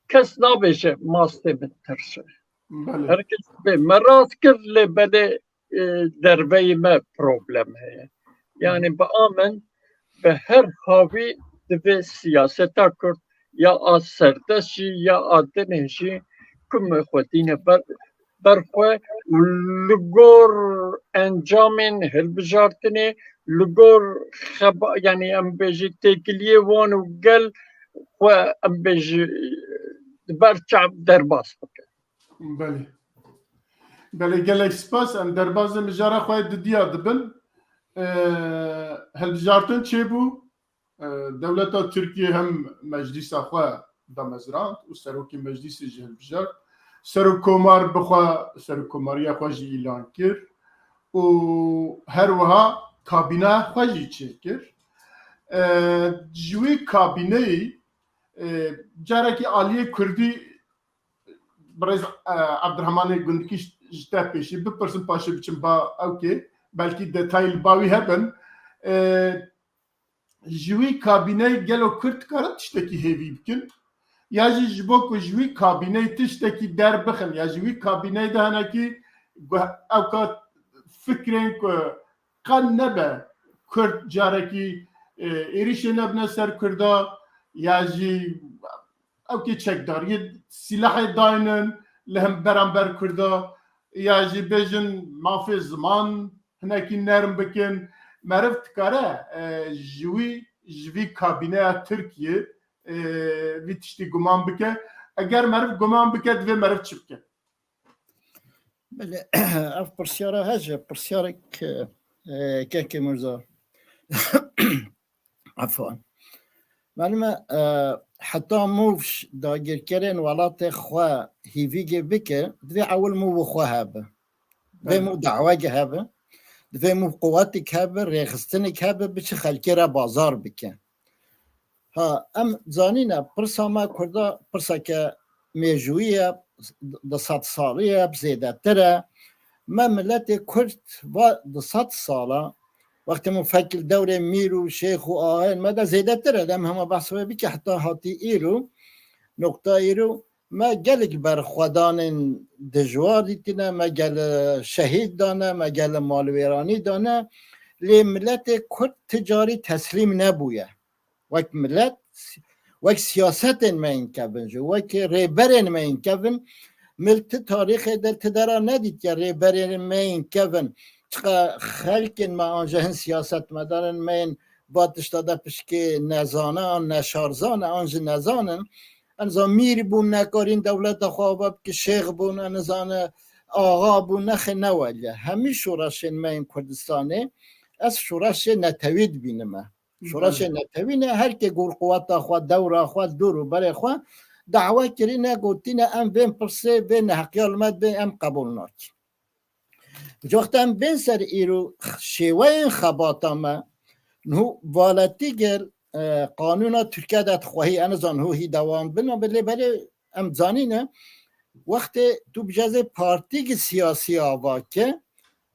كس نابيجه ماستي مترسه بله هركز مرات كل بدأ دربي ما بروبلم هي يعني بآمن بهر هاوي دبي سياسة كرد يا سردشي يا دنهشي كم خدينا برخواه لگور انجامین هلبجارتنه لگور یعنی ام بیجی تکلیه وان و گل و ام بیجی برچعب در باس بکن. بله بله گلک سپاس ام درباز مجاره خواهد دیا دبن هلبجارتن چه بو؟ دولت ترکیه هم مجلس خواه دامزراند و سروکی مجلس هلبجارت سرو کومار بخوا سرو کوماری خوشی اعلان کرد و هر وها کابینه خوشی چه کرد جوی کابینه جاره که آلیه کردی برای عبدالرحمن گندکی جتا پیشی بپرسن پاشه بچن با اوکی بلکه دتایل باوی هبن جوی کابینه گلو کرد کارت تشتکی هیوی بکن یا جبو کو جوی کابینه تشتکی در بخن یا جوی کابینه دهنه کی اوقات فکرین که قن نبه کرد جاره کی ایریش نبنه سر کرده یا جی اوکی چکداری سلاح داینن لهم برانبر کرده یا جی بیجن مافی زمان هنکی نرم بکن معرفت کاره جوی کابینه ترکیه وی تشتی گمان بکه اگر معرف گمان بکه دوی معرف چی بکه بله اف پرسیاره هجه پرسیاره که مرزا عفوا معلومه حتی موفش داگیر کرن ولات خواه هیویگه بکه دوی اول مو بخواه هبه دوی مو دعوه هبه دوی مو قواتی که هبه ریخستنی که هبه بچه خلکی را بازار بکه ها ام زانینه پرسا ما کرده پرسا که میجویه ده 100 سالیه بزیده تره ما ملت کرد و ده 100 ساله وقتی مفکر دور میرو شیخ و آهن ما ده زیده تره دم همه بحثه بی که حتی حاتی ایرو نقطه ایرو ما گلک بر خودان دجوار دیتینه ما گل شهید دانه ما گل مالویرانی دانه لی ملت کرد تجاری تسلیم نبویه وقت ملت وقت سیاست ما این کبن جو وقت ریبرین ما این کبن ملت تاریخ دلت دارا ندید که ریبرین ما این کبن چقا خلق ما آنجا هن سیاست مدارن ما این باتش داده پشکه نزانه آن نشارزانه آنجا نزانن انزا میر بون نکارین دولت خوابب که شیخ بون انزان آقا بون نخ نوالیه همی شورش ما این کردستانه از شورش نتوید بینمه شورش نتوینه هر که گور قوات خوا دور خوا دور برای خوا دعوه کرینه گوتینه ام بین پرسه بین حقیال مد بین ام قبول ناک وقت ام بین سر ایرو شیوه خباتا ما نو والتی گل قانون ترکیه داد خواهی انزان هی دوام بنا بلی ام زانینه وقت تو بجازه پارتی سیاسی آوا که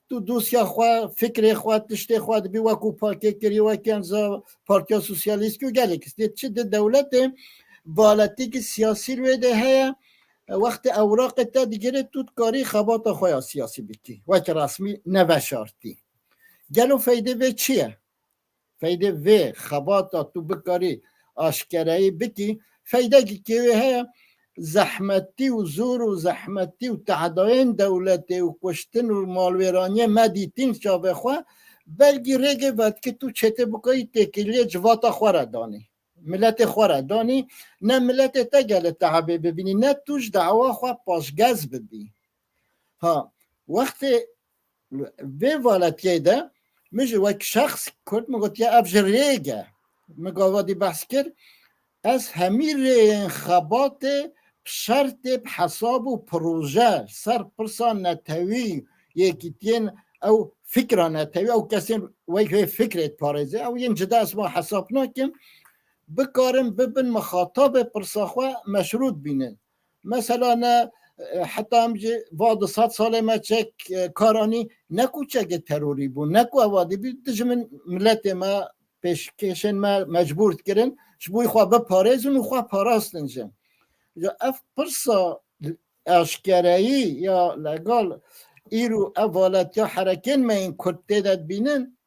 تو دوسیا خوا فکر خوا تشته خوا بی وکو پاکی کری وکنزا پارتیا سوسیالیست کو گلیک است چه دولت بالتی که سیاسی رو ده هیا وقت اوراق تا دیگه تو کاری خبات خوا سیاسی بکی وقت رسمی نوشارتی گلو فایده به چیه فایده و خبات تو بکاری آشکارایی بکی فایده که هیا زحمتی و زور و زحمتی و تعداین دولتی و کشتن و مالویرانی مدیتین شابه خواه بلگی رگه ود که تو چته بکایی تکیلی جواتا خواه دانی ملت خواه دانی نه ملت تا گله تعبه ببینی نه توش دعوا خواه پاشگز ببی ها وقت به والتیه ده میشه وقت شخص کرد مگوت یه افجر ریگه مگاوادی بحث کرد از همین انخبات شرط حساب و پروژه سر پرسان نتوی یکی تین او فکر نتوی او کسی وی فکرت پارزه او ین جدا اسما حساب نکن بکارم ببن مخاطب پرساخوه مشروط بینن مثلا حتی همجه واد 100 ساله ما چک کارانی نکو چک تروری بون نکو اوادی بید دجمن ملت ما پیشکشن ما مجبور کرن شبوی خواه بپارزن و خواه پاراستنجن یا اف پرسا اشکرایی یا لگال ایرو اولت یا حرکن ما این کرده داد بینن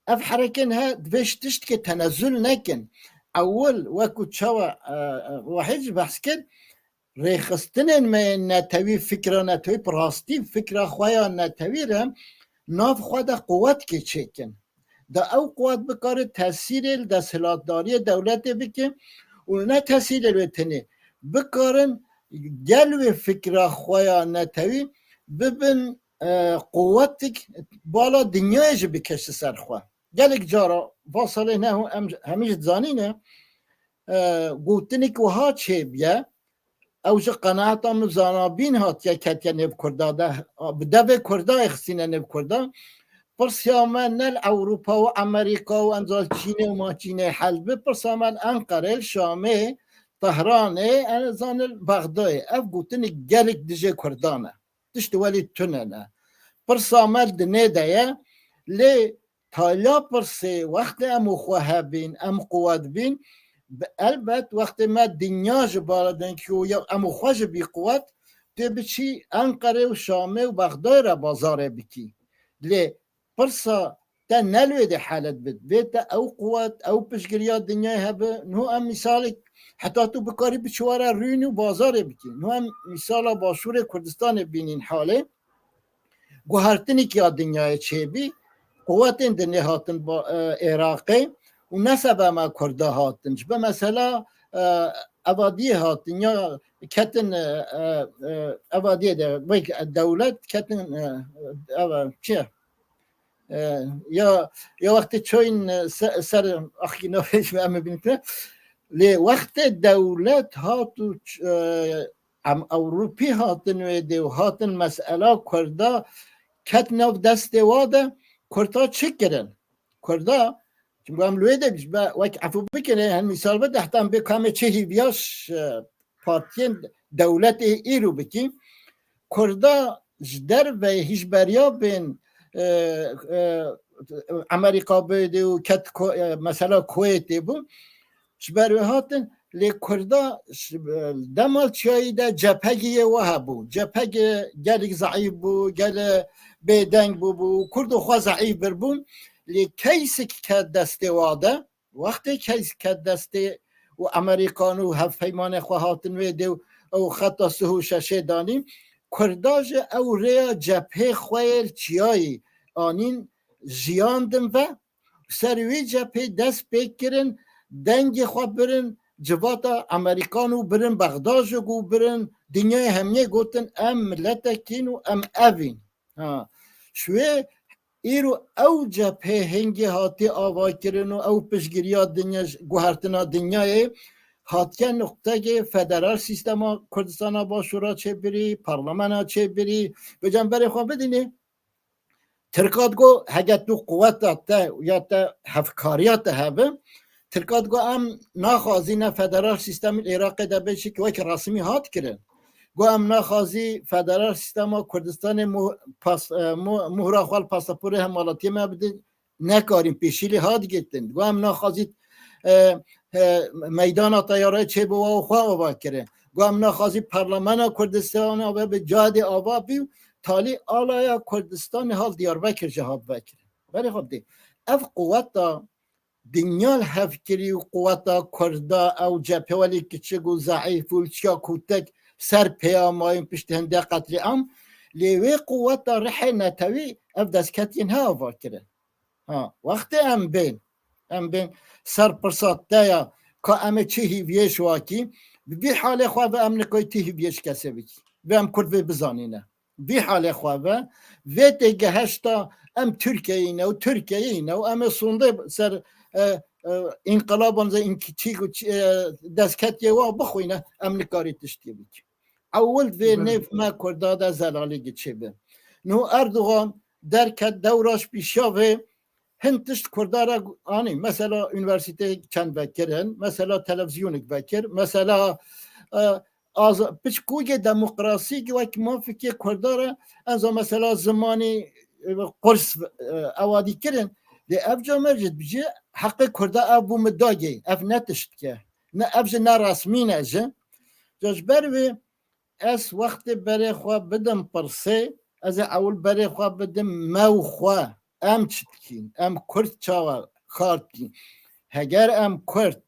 اف حرکن ها دوشتشت که تنزل نکن اول وکو چوا واحد بحث کرد ریخستن من نتوی فکر نتوی پراستی فکر خواه نتوی رم ناف خود قوت که چکن دا او قوت بکار تاثیر دا سلطداری دولت بکن و نه تاثیر الوتنه بکارن گلو فکر خواه نتوی ببین قوتك بالا دنیایش بکشت سر خواه گلک جارا واصله نه همیش زانینه گوتنی که ها چه بیه اوج قناعت هم زانابین هات یا کتیا نب کرده ده بده به کرده اخسینه نب کرده پرسیامن نل اوروپا و امریکا و انزال چینه و ما چینه حلبه پرسیامن انقره شامه طهرانه انزان بغدای اف گوتنی گلک دیجه کردانه دشت ولی تونه نه پرسامل دنه دایه لی تالا پرسی وقت امو خواه بین ام قوت بین البته وقتی ما دنیاش باردن که یا امو خواه بی قوت تو بچی انقره و شامه و بغداد را بازاره بکی لی پرسا تا نلوی ده حالت بید او قوت او پشگریات دنیای هبه نو ام مثال حتی تو بکاری بچواره روینی و بازاره بکی نو ام مثال باشور کردستان بینین حاله گوهرتنی که دنیای چه بی قوتین دنیا هاتن با عراقی و نسبه ما کرده هاتن به مثلا اوادی هاتن یا کتن اوادی دولت کتن چه یا وقتی چوین سر اخی نفش همه بینید لی وقت دولت هاتو اوروپی هاتن و هاتن مسئله کرده کت نو دست واده کرده چه کردن کرده چون هم لویده بیش با وقت عفو بکنه هن مثال بده حتی به کامه چه هیویاش پارتین دولت ایرو بکی کرده جدر و هیچ بریا بین امریکا بوده و کت مثلا کویت بود جبروی هاتن لی کرده دمال چایی ده جپگی وها بود جپگ گلک ضعیف بود گل بیدنگ بود کرد خواه ضعیف بربون لی کیسی که دسته واده وقتی کیسی که دسته و امریکانو هفیمان خواه هاتن ویده و خطا سهوششه دانیم کرداج او ریا جپه خواه چیایی آنین جیاندن و سروی جپه دست بکرن دنگ خواه برن جواتا امریکانو برن بغداجو گو برن دنیای همیه گوتن ام ملتکین و ام اوین شوی ایرو او جپه هنگی هاتی آوای کرن و او پشگریات دنیا گوهرتنا دنیای هاتیان نقطه که فدرال سیستم کردستان با شورا چه بری پارلمان چه بری به جنبری خواه بدینی ترکات گو هگه تو قوت داته یا تا هفکاریات هبه ترکات گو ام ناخوازی نه فدرال سیستم عراق ده بشه که وکی رسمی هات کرن گو ام ناخوازی فدرال سیستم کردستان مهره خوال پاسپور همالاتی ما بده نکاریم پیشیلی هات گیتن گو ام ناخوازی میدان تیاره چه بوا و خواه آوا کرن گو ام ناخوازی پارلمان کردستان آوا به جاد آوا بیو تالی آلایا کردستان حال دیاربکر جهاد بکر ولی خب دی اف قوت دا دنیا هفکری و قوت کرده او جبهه ولی که چگو ضعیف و چیا کوتک سر پیامایم پشت هنده قتل ام لیوی قوت دا رحی نتوی اف دست کتین ها آوا کرن وقتی ام بین سر پرسات دایا که ام چه هیویش واکی بی حال خواه به ام نکوی تی هیویش کسی بکی و ام کرد بزانینه بی حال خواه و تیگه هشتا ام ترکیه اینه و ترکیه اینه و ام سونده سر انقلابان زی این چی دستکتیه و بخوینه ام نکاری تشتی بکی اول و نف ما کرداده زلالی گچه به نو اردوغان درکت دوراش پیشاوه هنتشت کردارا آنی مثلا انورسیته چند بکرن مثلا تلویزیونک بکر مثلا از پچکوی دموکراسی که وقتی ما فکر کرداره از مثلا زمانی قرص اوادی کردن لی افجا مرجد بجی حق کرده ابو مداگی اف نتشت که نه افجا نه رسمی نجه جاش بروی از وقت برای خواه بدم پرسه از اول برای خواه بدم مو خواه ام چتکین ام کرد چاوا خارد کین هگر ام کرد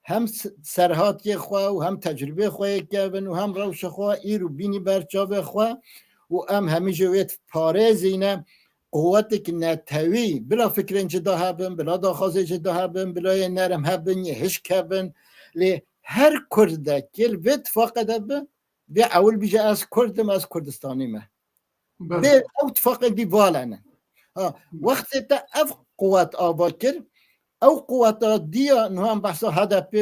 هم سرهاتی خواه و هم تجربه خواه کبن و هم روش خواه ای رو بینی برچاو خواه و هم همیشه وید پاره زینه قوتی که نتوی بلا فکر اینجا دا هبن بلا داخواز اینجا دا هبن بلا نرم هبن یه هش کبن لی هر کرده کل وید فاقد هبن بی اول بیجه از کردم از کردستانی مه بی او اتفاق دی والانه وقتی تا اف قوت آباد کرد او قوت دیا نو هم بحثا هدف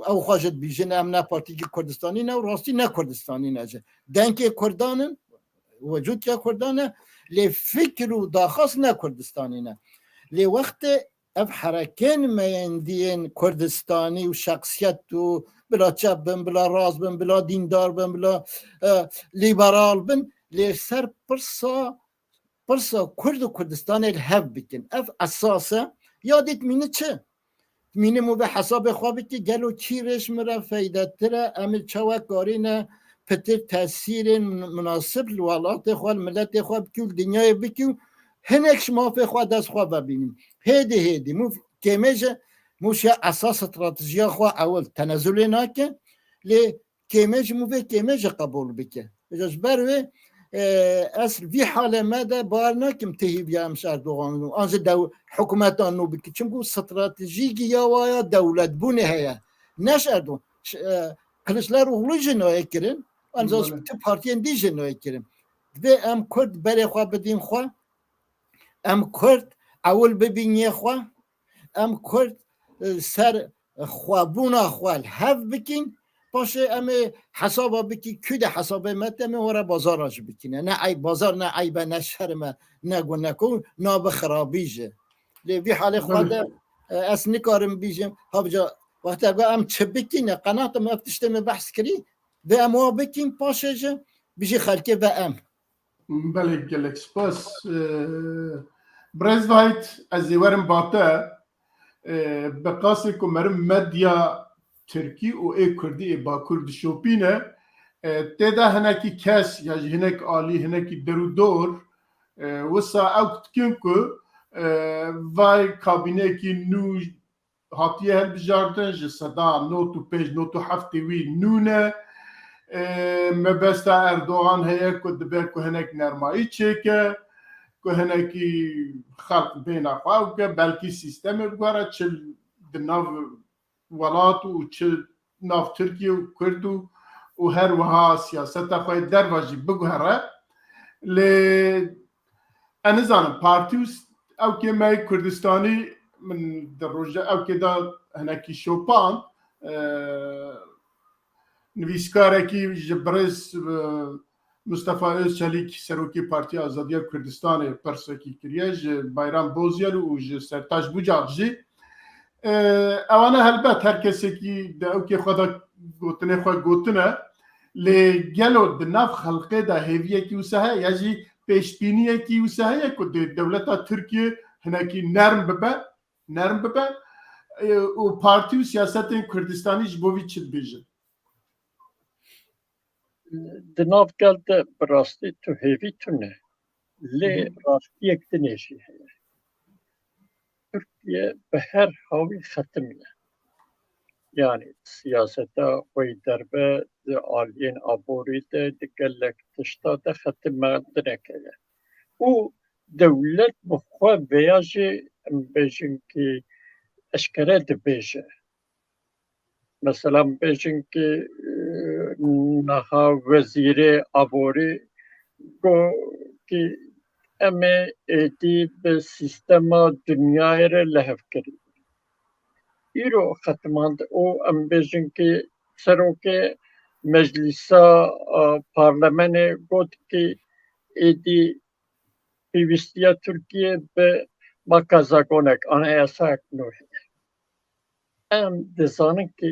او خواجت بیجن هم نه پارتی که کردستانی نه و راستی نه کردستانی نه دنک کردانن وجود که کردانه لی فکر و داخواست نه کردستانی نه لی وقت اف حرکین میندین کردستانی و شخصیت و بلا چپ بن بلا راز بن بلا دیندار بن بلا لیبرال بن لی سر پرسا کرد و کردستان الهف بکن اف اساسه یادت مینه چه؟ مینه مو به حساب خوابی که گلو چیرش مره فیدت تره امیر چوک گارینه پتر تاثیر مناسب لولات خواه ملت خواه بکیو دنیای بکیو هنکش مافه خواه دست خواه ببینیم هیدی مو کمیجه موشه اساس استراتژی خواه اول تنزل ناکه لی کمیج مو به کمیج قبول بکه بجاش بروه اصل وی حال ماده بار نکم تهیب یا امش اردوغان آنجا حکومت آنو بکی چون استراتژیک یا دولت بونه هیا نش اردوغان کلشلر اغلو جنوه کرن آنجا تو پارتین دی جنوه کرن و ام کرد بره خواه بدین خواه ام کرد اول ببینی خواه ام کرد سر خوابونا خواه هف بکن باشه اما حسابا بکی کد حساب مت اما ورا بازاراش بکنه نه ای بازار نه عیبه نه شرمه نه گنکو نه بخرابیجه لی حال خواده اس نکارم بیجم ها بجا وقتی اگه ام چه بکنه قناتم افتشتم بحث کری و اما بکن باشه جه بیجی خلکه و ام بله گلک سپاس برزوایت از یورم باته بقاسی که مرم مدیا ترکی و ای کردی با کرد شوپینه تیدا هنکی کس یا هنک آلی هنکی درو دور وسا اوکت کن که وای کابینه کی نو هاتیه هل بجاردن جه صدا نوتو پیج نوتو هفته وی نونه مبستا اردوغان هیا که دبیر که هنک نرمایی چیکه که هنکی خلق بین اخواه که بلکی سیستم بگواره چل دناو ولات و چه ناف ترکیه و کرد و هر وها سیاست خواهی در واجی بگوهره لی انا زانم پارتیوس او که مای کردستانی من در روژه او که دا هنکی شوپان نویسکاره که جبرز مصطفی özçelik سروکی پارتی آزادی کردستان پرسکی کریه بایرام بوزیل و سرتاج بوجاقجی اوانا هلبت هر کسی که دا که خدا گوتنه خواه گوتنه لی گلو دناف خلقه دا هیویه کی وسه یعنی پیشبینیه کی وسه که دولت ترکیه هنکی نرم ببه و پارتی و سیاست کردستانی جبوی چید بیجه دناف geldi براستی تو هیوی تونه لی راستی یک دنیشی هیه ترکیه به هر حاوی ختمیه yani siyasete koy derbe de alien aboride de gelek tışta da xatma drekeye. O devlet bu xwe beyajı bejin ki eşkere de beje. Mesela bejin ki naha veziri abori go ki eme edi be sistema dünyaya lehevkeri. ایرو ختماند او ام بیشن که سروکه مجلسا پارلمان گفت که ایدی پیوستیا ترکیه به مکازاگونک anayasa نوعی. ام دزانن که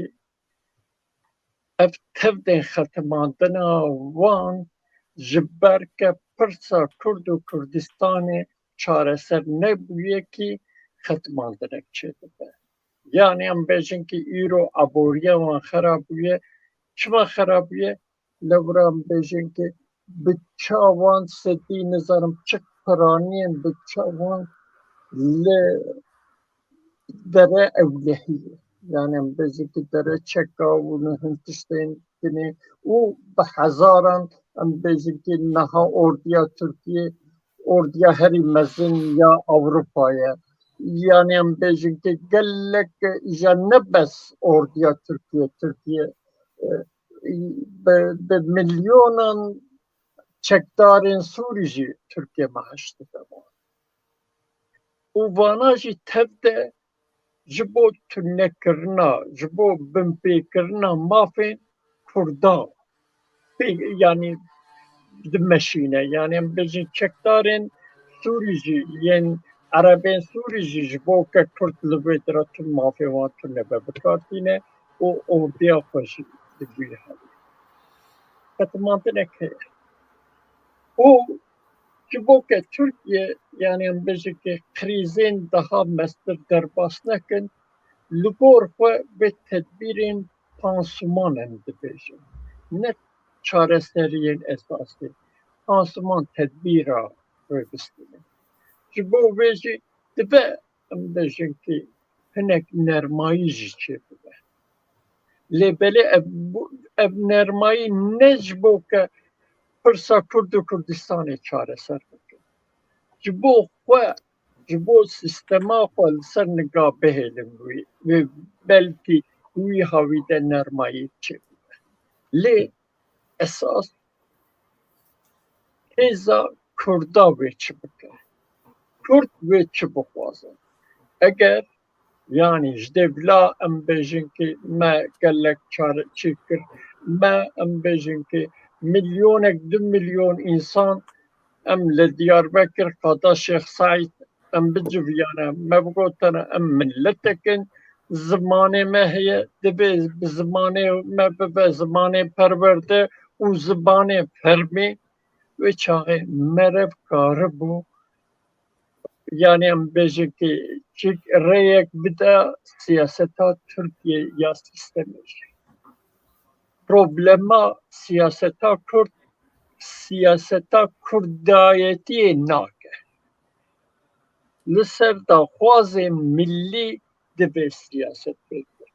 افتفدن ختماندن وان جبر که پرسا کرد و کردستان چارسر نبویه که ختماندنک چیده به. Yani am bejin ki iro aboriye wan xarabiye çima xarabiye levram bejin ki biçawan sedi nizarım çık paraniyen biçawan le dere evlehiye يعني بزيك درة تشكا ونهنتشتين كني وبحزارا ام بزيك نها اورديا تركيا اورديا هري مزن يا اوروبا يعني ام بزيك قال لك جنب بس اورديا تركيا بمليون çekdarên Sûrî jî Tirkiye me heşt dide. û vana jî tev de ji bo tunekirina, ji bo binpêkirina mafên Kurdan yani dimeşîne. Yani em bêjin çekdarên Sûrî jî yên Erebên Sûrî jî ji bo ke Kurd li vê dira tune mafê wan tune ve bikartîne û ordeya xwe jî di wî hevî. Qetimantinek heye. û ji bo ke Tirkiye yani em bêjin ke krîzên daha mestir derbas nekin, li gor xwe vê tedbîrên pansumanen dibêjin. Ne çareseriyên esasî. Pansuman tedbîra wê bistînin. Ji bo vê jî dibe em bêjin ki hinek nermayî jî çêbibe. Lê belê ev nermayî ne ji bo ke pirsa Kurd û Kurdistanê çareser bikin. Ji bo xwe, ji bo sîstema xwe li ser niga bihêlin wî vê belkî wî havî de nermayî çêbibe. Lê esas hêza Kurda wê çi bike. Kurd wê çi bixwazin. Eger yani ji dê bila em bêjin ki me gelek çare çê kir, me em bêjin ki milyonek 2 milyon insan em li Diyarbekir qada Şêx Saîd em biciviyane, me bigotine em milletekin, zimanê me heye, dibe bi zimanê me bibe zimanê perwerde û zibanê fermî, wê çaxê merev karibû yani em bêjin ki çik rêyek bide siyaseta Tirkiye ya sistemê jî. Problema siyaseta Kurd siyaseta Kurdayetiyê nake. Li ser daxwazên millî dibe siyaset bêkin.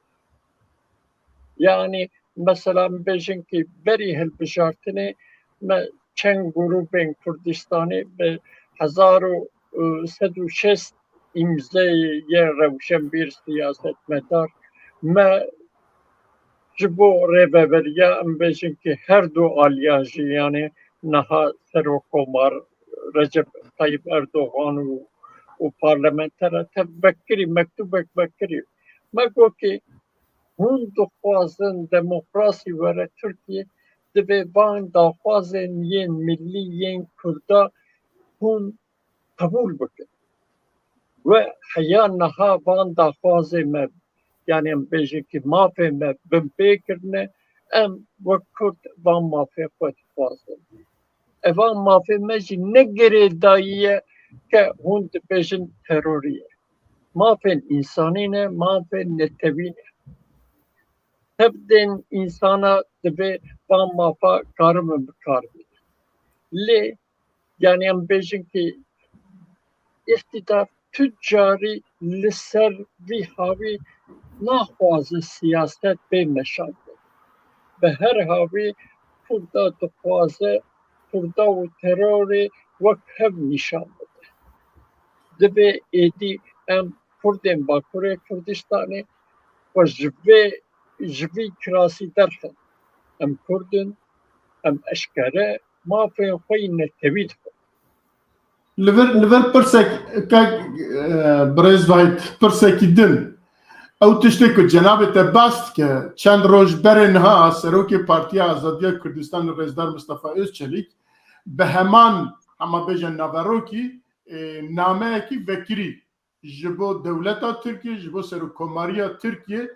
Yani mesela em bêjin ki berî hilbijartinê me çend grûpên Kurdistanê bi 1160 îmzeyê rewşenbîr siyasetmedar me ji bo rêveberiya em bêjin ki her du aliyan jî yani niha Serokkomar Recep Tayyip Erdoğan û parlamentera tev vekirî mektûbek vekirî. Me got ki hûn dixwazin demokrasî were Tirkiye divê van daxwazên yên millî yên Kurda hûn qebûl bikin. Ve heya niha van daxwazê me yani em bêjin ki mafê me binpêkirine em wek Kurd van mafê xwe dixwazin. Evan mafê me jî ne girêdayî ye ke hûn dibêjin terorî ye. Mafên însanî ne, mafên netewî ne. Tevdên însana dibe van mafa karimin bikar bînin. Lê yani em bêjin ki iktidar tûcarî li ser vî havî naxwaze siyaset bê meşan be. Bi her havî Kurda dixwaze Kurda û terorê wek hev nîşan bide. Dibe êdî em Kurdên Bakurê Kurdistanê xwe ji vî kirasî derxin. Em Kurdin, em eşkere mafên xwe yî netewî dixwin. Li vir pirsek birêz Vahîd pirsekî din ew tiştê ku cenabê te bas dike çend roj berê niha Serokê Partiya Azadiya Kurdistanê Rêzdar Mustafa Özçelik bi heman hema bêjin naverokî nameyekî vekirî ji bo dewleta Tirkiye ji bo Serokkomariya Tirkiye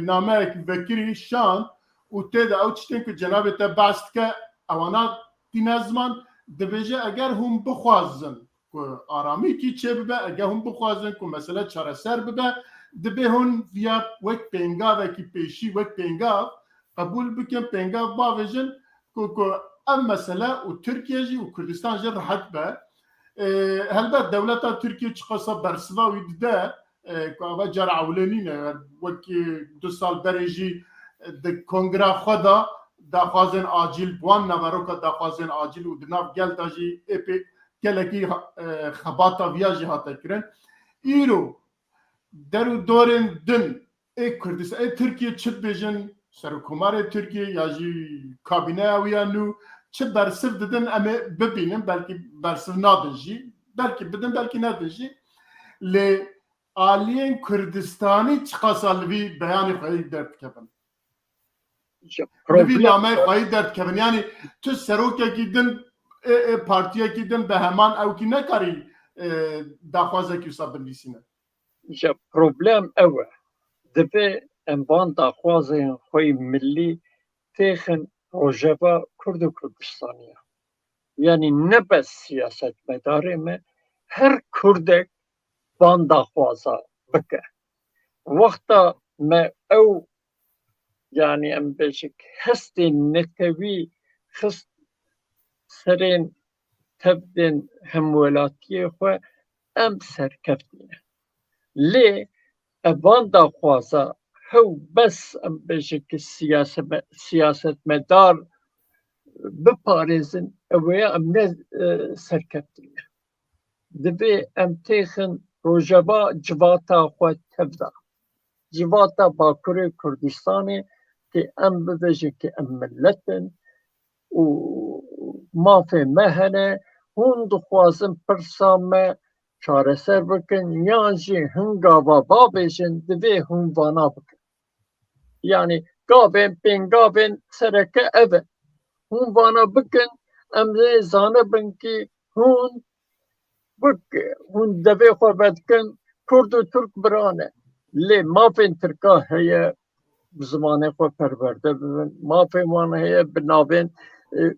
nameyekî vekirî şand û tê de ew tiştên ku cenabê te bas dike ewana tîne ziman dibêje eger hûn bixwazin ku aramîkî çê bibe eger hûn bixwazin ku mesele çareser bibe dibe hûn viya wek pêngavekî pêşî wek pêngav qebûl bikin pêngav bavêjin ku ev mesele û Tirkiye jî û Kurdistan jî rihet be. Helbet dewleta Tirkiye çiqasa bersiva wî dide كأبا جرى عولانين وكي 2 سال بريجي د كونغرا خدا داخوازن عاجل بوان نواروكا داخوازن عاجل ودناف گل داجي ايبي گلكي خباتا وياجي هاتا كرن ايرو درو دورن دن اي كردس اي تركيا چت بيجن سركومار تركيا ياجي كابينه ويانو چت برسف ددن اما ببينن بلكي برسف نادنجي بلكي بدن بلكي نادنجي ل آلین کردستانی چقاسالوی بیانی خواهی درد کبن نوی نامه خواهی درد کبن یعنی تو سروکه کی دن پارتیه کی دن به همان او کی نکاری داخوازه کی سا بنویسینه جا پروبلم اوه دبه انوان داخوازه خوی ملی تیخن روژبا کرد و کردستانیه یعنی نبس سیاست مداره me هر کردک بان داخوازه بکه وقتا ما او يعني ام بيشك هستي نتوي خست سرين تبدين همولاتي خو ام سركفتين لي ابان داخوازه هو بس ام بيشك سياسة مدار بباريزن اويا ام سركفتين دبي ام تيخن روجبا جواتا خو تبدا جواتا باكوري كردستاني كي ام ببجي كي ام ملتن وما في مهنة هون دخوازن برسامة شارع سر بكن يانجي هنگاوا بابيجن دبي هون وانا بكن يعني قابن بين قابن سركة ابن هون وانا بكن ام زانه بنكي هون بك هون دبي خو بدكن كرد و ترك برانه لي ما فين تركا هي بزمانه خو پرورده ببن ما فين وان هي بنابين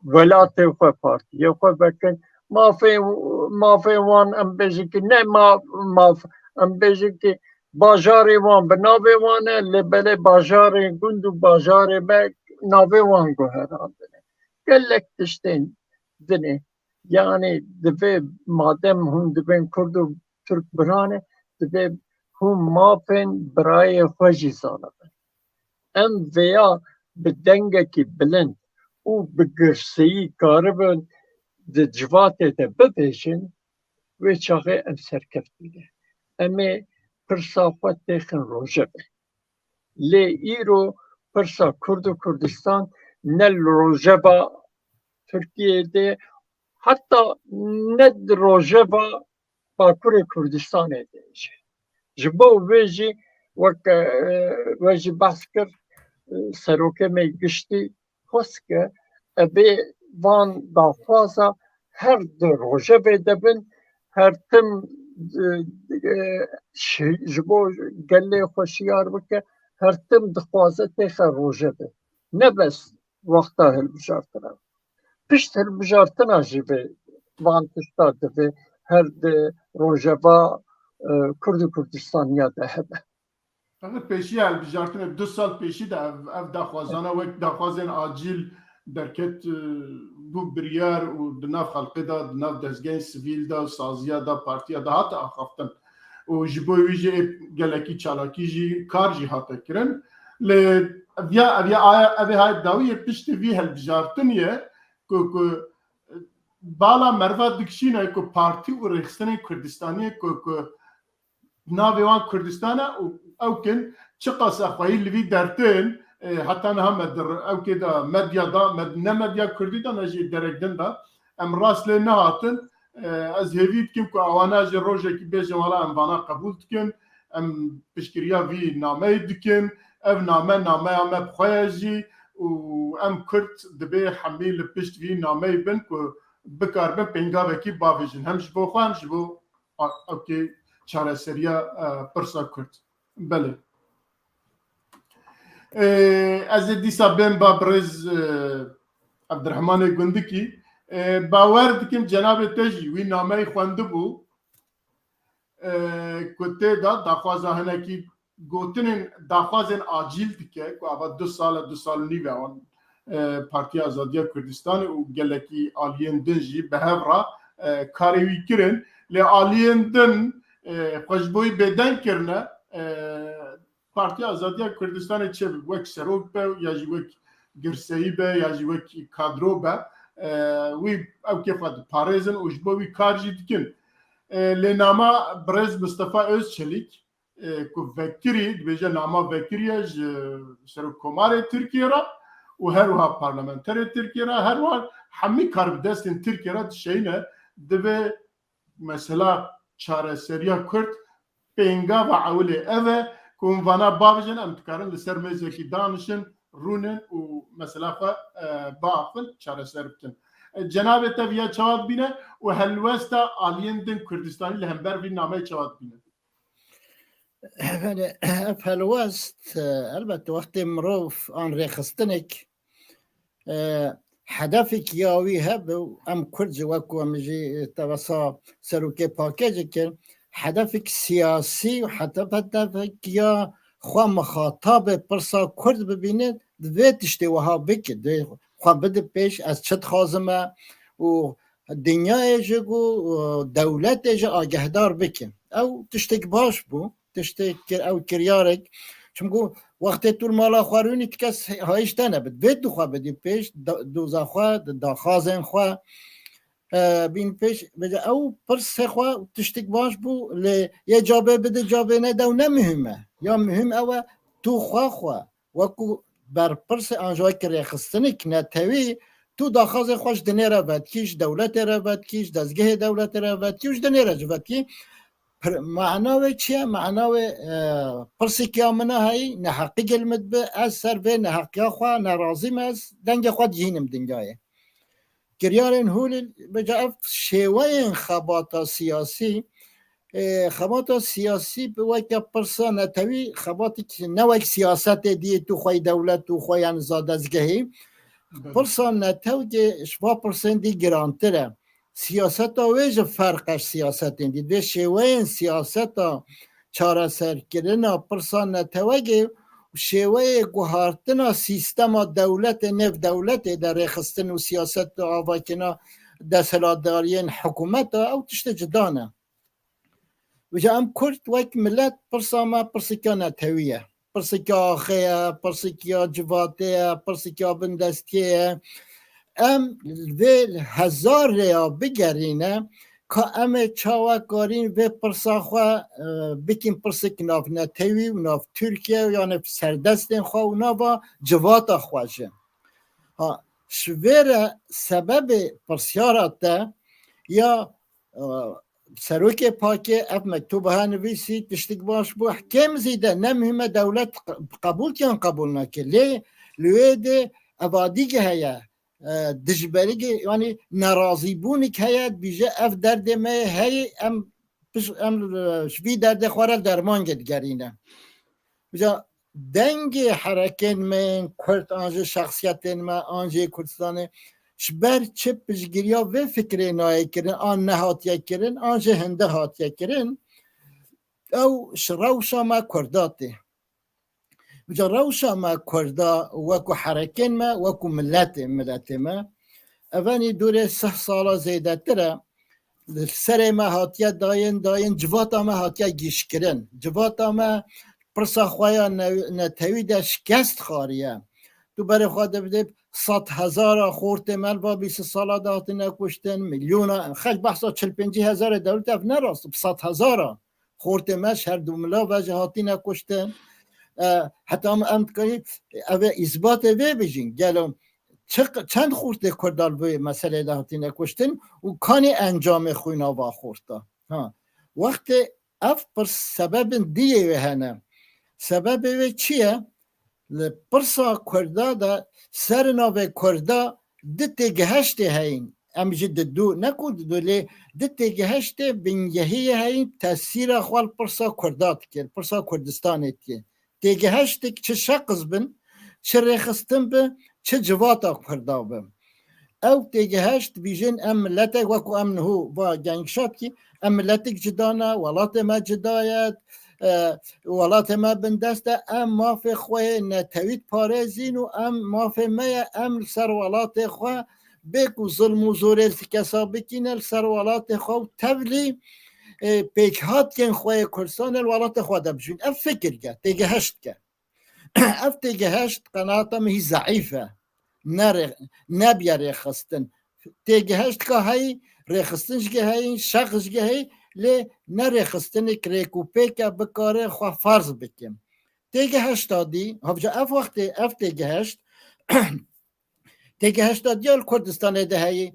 ولات خو پارتي خو بكن ما فين وان ام بيجي كي نه ما ام بيجي كي باجاري وان بنابي وان لبله باجاري گندو باجاري بك نابي وان گهران قالك تشتين دني يعني دبي مادام هم دبين كرد و ترك برانه دبي هم مافن برای خوشی زانه ام ویا بدنگه کی بلند و بگرسی کاربن ده جواته ده ببیشن و چاقه ام سرکفتیده اما پرسا خود دیخن روژه به لی ایرو پرسا کرد و کردستان نل روژه با ترکیه ده حتی ند روژه با باکور کردستان دیشه جبو ویجی وک ویجی بحث کرد سروکه می گشتی خسکه ابی وان داخوازا هر دو روژه بدبن هر تم جبو گله خوشیار بکه هر تم دخوازه تیخ روژه به نه بس وقتا هل بجارتنا پشت هل بجارتنا جبه وان تشتا دبه هر دو روژه با کرد و کردستانیا ده هبه اگر پیشی البجارتن 2 سال پیشی ده اف داخوازانه وک داخوازن عاجل درکت بو بریار و دناف خلقی دا دناف دزگین سویل دا سازیا دا پارتیا دا حتی آخافتن و جبوی ویجی گلکی چالاکی جی کار جی حتی کرن لی اوی های داوی پشت وی البجارتنیه که بالا مروا دکشینه که پارتی و رخصتن کردستانی که ناوی وان کردستانه او کن چقاس اخوایی لوی درتن حتی نه هم در او که دا مدیا دا نه مدیا کردی دا نجی درکدن دا ام راست لی نه هاتن از هیوید کم که آوانا جی روژه کی بیجن والا ام وانا قبول دکن ام پشکریا وی نامه دکن او نامه هم بخواه جی و ام کرد دبی حمیل پشت وی نامه بن که بکار بن پینگا وکی باویجن هم جبو خواه هم جبو اوکی چاره سریا پرسا کرد بله از دیسا بین با برز عبدالرحمن گندکی باور دکم جناب تجی وی نامه خوانده بو کته دا داخوازه هنکی گوتنین داخوازن عاجل دیگه که اول 2 سال نیوه آن پارتی آزادی کردستان و گلکی آلیندن جی به هفرا کاریوی کرن لی آلیندن خوشبوی بدن کرنه پارتی آزادی کردستان چه وک سروک به یا جی وک گرسایی به یا جی وک کادرو به وی او که خود پارێزن و ji bo wî kar jî dikin. Lê nama Birêz Mustafa Özçelik ku vekirî dibêje nama vekiriye ji Serokkomarê Tirkiye re û her wiha parlamenterê Tirkiye re her wiha hemî kar bi destên Tirkiye re dişeyne divê mesela çareseriya Kurd pêngava ewilê ev e ku hûn vana bavêjin em dikarin li ser mêzekî danişin rûnin û mesela xwe biafin çareser bikin. Cenab-ı Tevye çavat bine û helwesta aliyên din Kurdistanî li hember vî nameyê çavat bine. helwest elbette wextê mirov an rêxistinek hedefek ya wî hebe û em Kurd ji weku em jî tevesa serokê pakê dikin hedefek siyasî û hedefek ya xwe mixatabê pirsa Kurd bibîne divê tiştê wiha bike xwe bide pêş ez çi dixwazim e û dinyayê jî û dewletê jî agehdar bikin ew tiştek baş bû tiştek ew kiryarek çimku wextê tu mala xwe rûnî ti kes hayiş te nebit vê tu xwe bidî pêş doza xwe daxwazên xwe bîn pêş bêje ew pirsê xwe tiştek baş bû lê yê cavê bide cavê nede ew ne mühim e ya mühim ew e tu xwe weku berpirsê anjawekî rêxistinek netewî tu daxwazê xwe ji dinê re vetkî ji dewletê re vetkî ji dezgehê dewletê re vetkî û ji dinê re ji vetkî معنا wê çi ye معنا wê pirsekîya min e heyî neheqî gelmit bi ez ser vê neheqiya xwe nerazî me ez dengê xwe dihînim dinyayê kiryarên hûlî bêje ev şêweyên xebata siyasî xebata siyasî bi weke pirsa netewî xebatekî ne wek siyasetê diyê tu xwe dewlet û xwe yan zadezgehî pirsa netewkê ji va pirsên dî girantir e siyaseta wê ji ferqeş siyasetên dî vê şêweyên siyaseta çareserkirina pirsa netewekê şêweyê guhartina sîstema dewletê nêv dewletê de rêxistin û siyaset avakina desthilatdariyên hikûmeta ew tiştê cida ne bêje em Kurd wek millet pirsa me pirsekîya netewî ye pirsekîya axê ye pirsekîya civatê ye pirsekîya bindestiyê ye em vê hezar rêya bigerîne ka em ê çawekarîn vê pirsa xwe bikin pirsek nav netewî û nav Tirkiye yani serdestên xwe û nava civata xwe jî ji vê re sebebê pirsyara te ya serokê pakê ev mektuba henivîsî tiştek baş bû kêm zîde ne mühim e dewlet qebûlkiyan qebûl neke lê li wê de evadîgê heye dijberîgê yani nerazîbûnek heye bîje ev derdê me heyê em ji vî derdê xwe re derman digerîne bîje dengê herekên me Kurd an jî şexsiyetên me an jê Kurdistanê ji ber çi piştgiriya vê fikrê nayê kirin an nehatiye kirin an jî hinde hatiye kirin ew ji rewşa me Kurda tê bîje rewşa me Kurda weku herekên me weku milletê me evenî dûrê 100 sala zêdetir e li serê me hatiye dayên civata me hatiye gîşkirin civata me pirsa xwe ya netewî de şikest xariye tu berê xwe de bidê 100,000 xortê melba 20 sala de hatine kuştin milyona xeş behsa 45,000 dewlet ev ne rast 100,000 xortê me her du milav ve hatine kuştin heta em dikarî ev ê îzbatê vê bijîn gelo çend xortê Kurdal vê meselê de hatine kuştin û kanî encamê xwe nava xorta wextê ev pir sebebin diyê wê hene sebebê wê çi ye li pirsa Kurda da serina vê Kurda di têgeheştê heyîn em jî di dû neku lê di têgeheştê bingehiyê heyîn tesîra xwe li pirsa Kurda dikir pirsa Kurdistanê dikir têgeheştek çi şeqis bin çi rêxistin bi çi civata Kurda bin ew têgeheşt bîjin em milletek weku em nihû va gengşapkî em milletek cida ne welatê me cida ye welatê me bindest e em mafê xwe netewît parêzîn û em mafê me ye em li ser welatê xwe bê ku zilm û zorê kesa bikîne li ser welatê xwe û tevlî پیکهات کن خواه کردستان الولات خود بجون اف فکر که تیگه هشت که اف تیگه هشت قناعتم هی ضعیفه نبیا ریخستن تیگه هشت که هی ریخستنش که هی شخص که هی لی نریخستن که ریکوپه که بکاره خواه فرض بکن تیگه هشت دادی هفجا اف وقت اف تیگه هشت تیگه هشت دادی ال کردستان ده هی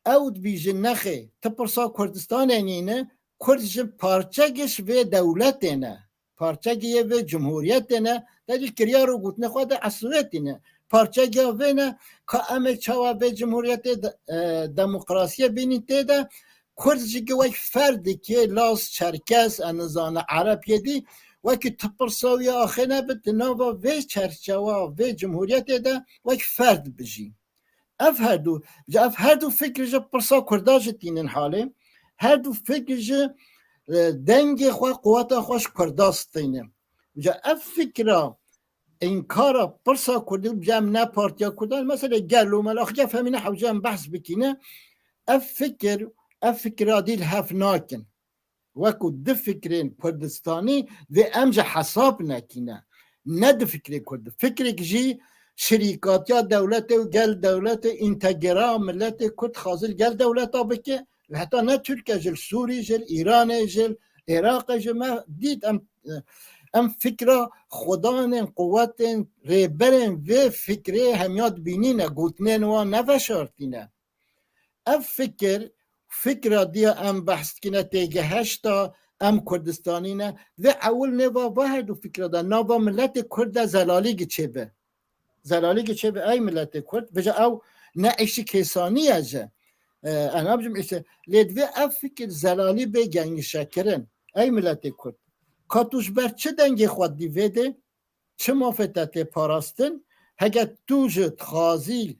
اود بیجه نخه تپرسا کردستان اینه کردش پارچگش و دولت نه پارچگی و جمهوریت نه داری کریا رو گوتنه خود عصویت نه پارچگی و نه که امه چاوا و جمهوریت دموکراسی بینی تیده کردش که وی فردی که لاس چرکس انزان عرب یدی وکی تپرساوی آخه بتناوا و چرچوا و جمهوریت ده وکی فرد بجی اف هر دو فکرش پرسا کرداج تینن حاله هر دو فکرش دنگ خواه قوات خوش کرداستینه جا اف فکره این کارا پرسا کرده بجام نه پارتیا کردن مثلا گلو ملاخ جا فهمینه حوجام بحث بکنه اف فکر دیل هف ناکن وکو ده فکرین کردستانی و امجا حساب نکنه نه ده فکر کرده فکر جی شریکات یا دولت و گل دولت انتگرا ملت کرد خازل گل دولت ها بکه و حتی نه ترکیه جل سوری جل ایران جل عراق جل ما دید ام فکر خدان قوت ریبرن و فکره همیاد بینینه گوتنین و نفشارتینه اف فکر دیا ام بحث کنه تیگه هشتا ام کردستانی نه و اول نوا واحد و فکر دا نوا ملت کرد زلالی چه به زلالی چه به ای ملت کرد بجا او نه ایشی کسانی اجه انا بجم ایشی لیدوی اف فکر زلالی به گنگ شکرن ای ملت کرد کاتوش بر چه دنگی خود دیویده چه مافتت پاراستن هگه توجد خازیل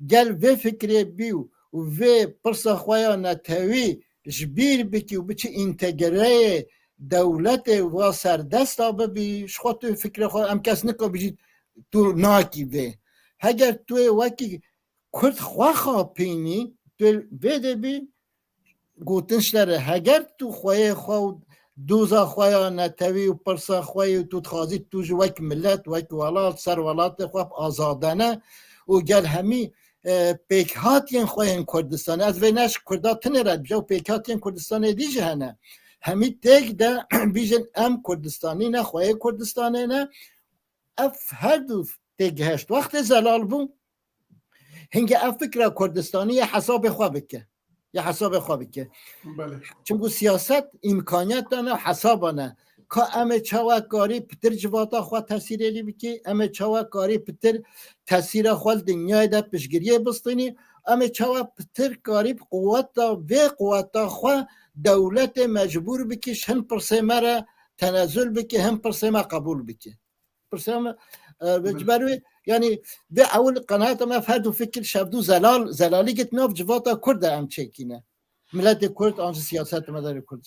گل و فکر بیو و پرسا خوایا نتوی جبیر بکی و بچه انتگره دولت و سردست آبه بی شخواه تو فکر خواه ام کس نکا بجید تو ناکی به اگر تو وکی کرد خواه پینی تو بده بی گوتنش لره اگر تو خواه دوزا خواه نتوی و پرسا خواه تو تخوازی تو جو وک ملت وک ولات سر ولات خواه آزادانه و گل همی پیکهاتین خواه کردستان از وینش کردات نرد بجاو پیکهاتین کردستان دیجه هنه همی تک ده بیجن ام کردستانی نه خواه کردستانی نه اف هر دو تک هشت وقت زلال بو هنگه اف فکر کردستانی یه حساب خواه بکه بله چونکو سیاست امکانیت دانه حسابانه که امه چاوه کاری پتر جواتا خواه تاثیر ایلی بکی امه چاوه کاری پتر تاثیر خواه دنیای ده پشگریه بستینی امه چاوه پتر کاری قوتا خواه دولت مجبور بکیش هم پرسیمه را تنازل بکی هم پرسیمه قبول بکی پرسیمه بجبروی یعنی به اول قناعت ما فرد و فکر شبدو زلالی گت ناف جواتا کرده هم چکینه ملت کرد آنجا سیاست مدار کرد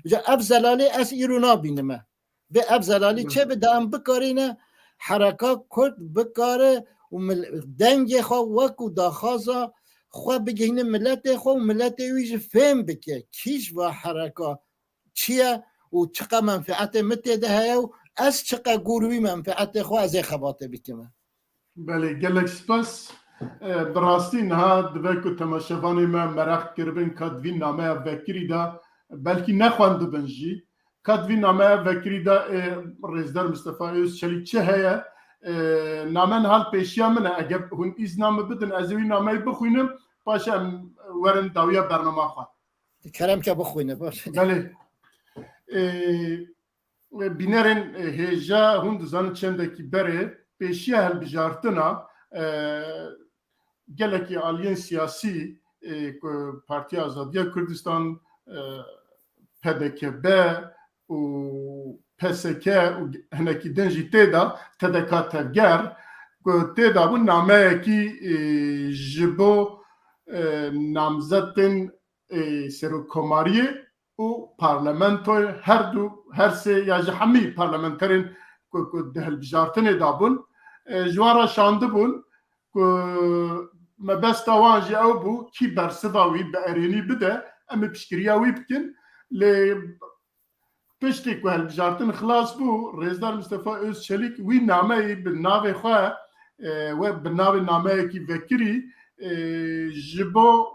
بجا اف زلالی از ایرونا بینمه به اف زلالی چه به دام بکارینه حرکات کرد بکاره و دنگ خواه وکو داخازا خواه بگهینه ملت خواه و ملت ویج فهم بکه کیش و حرکات چیه و چقدر منفعت متده هیا و از چقدر گروهی منفعت خواه از خباته بکمه بله گلک سپاس براستی نه دوی که تماشاوانی ما مراخ کربن کدوی نامه وکری دا بلکی نخوانده بنجی کدوی نامه وکری دا رزدار مصطفی یوز چلی چه هیا نامه حال پیشیا منه اگر هون ایز نامه بدن ازوی نامه بخوینم پاشم ورن داویا برنامه خواه کرم که بخوینه باشه بله بینرین هجا هون دزان چندکی بره پیشیا هل بجارتنا گلکی آلیین سیاسی پارتی آزادی کردستان PDKB و PSK و هنکی دنجی تیدا تدکاتگر که تیدا بون نامه کی جبو نامزدن سروکماریه و پارلمنتوی هر سه یا جهمی پارلمنترین که دهل بجارتنه دابون جوارا شانده بون که مبستا وانجی او بو کی برسواوی به ارینی بده اما پشکریاوی بکن لی پشتی که هلبجارتن خلاص بو رزدار مصطفی özçelik وی نامه به ناو خواه و به ناو نامه کی وکری جبو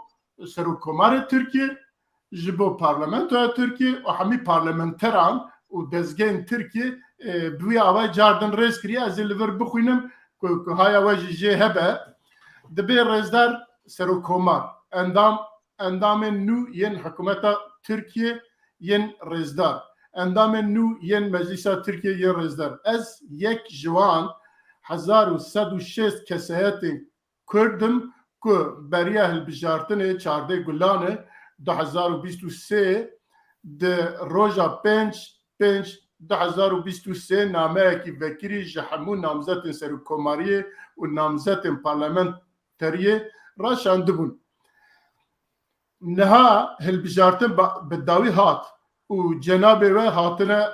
سروکمار ترکیه جبو پارلمانتو ترکیه و همی پارلمانتران و دزگین ترکیه بوی آوای جاردن رز کریه از لیور بخوینم که های آوای جه هبه دبی رزدار سروکمار اندام نو ین حکومت ترکیه ین رزدار اندام نو ین مجلس ترکیه ین رزدار از یک جوان 1106 کسایت کردم که برای هلبجارتن 14 گلانه 2023 ده روژا 2023 نامه کی وکری جهمو نامزد سروکماریه و نامزد پارلمانتریه را شانده بون نها هلبجارتن بداوی هات و جناب و هاتنه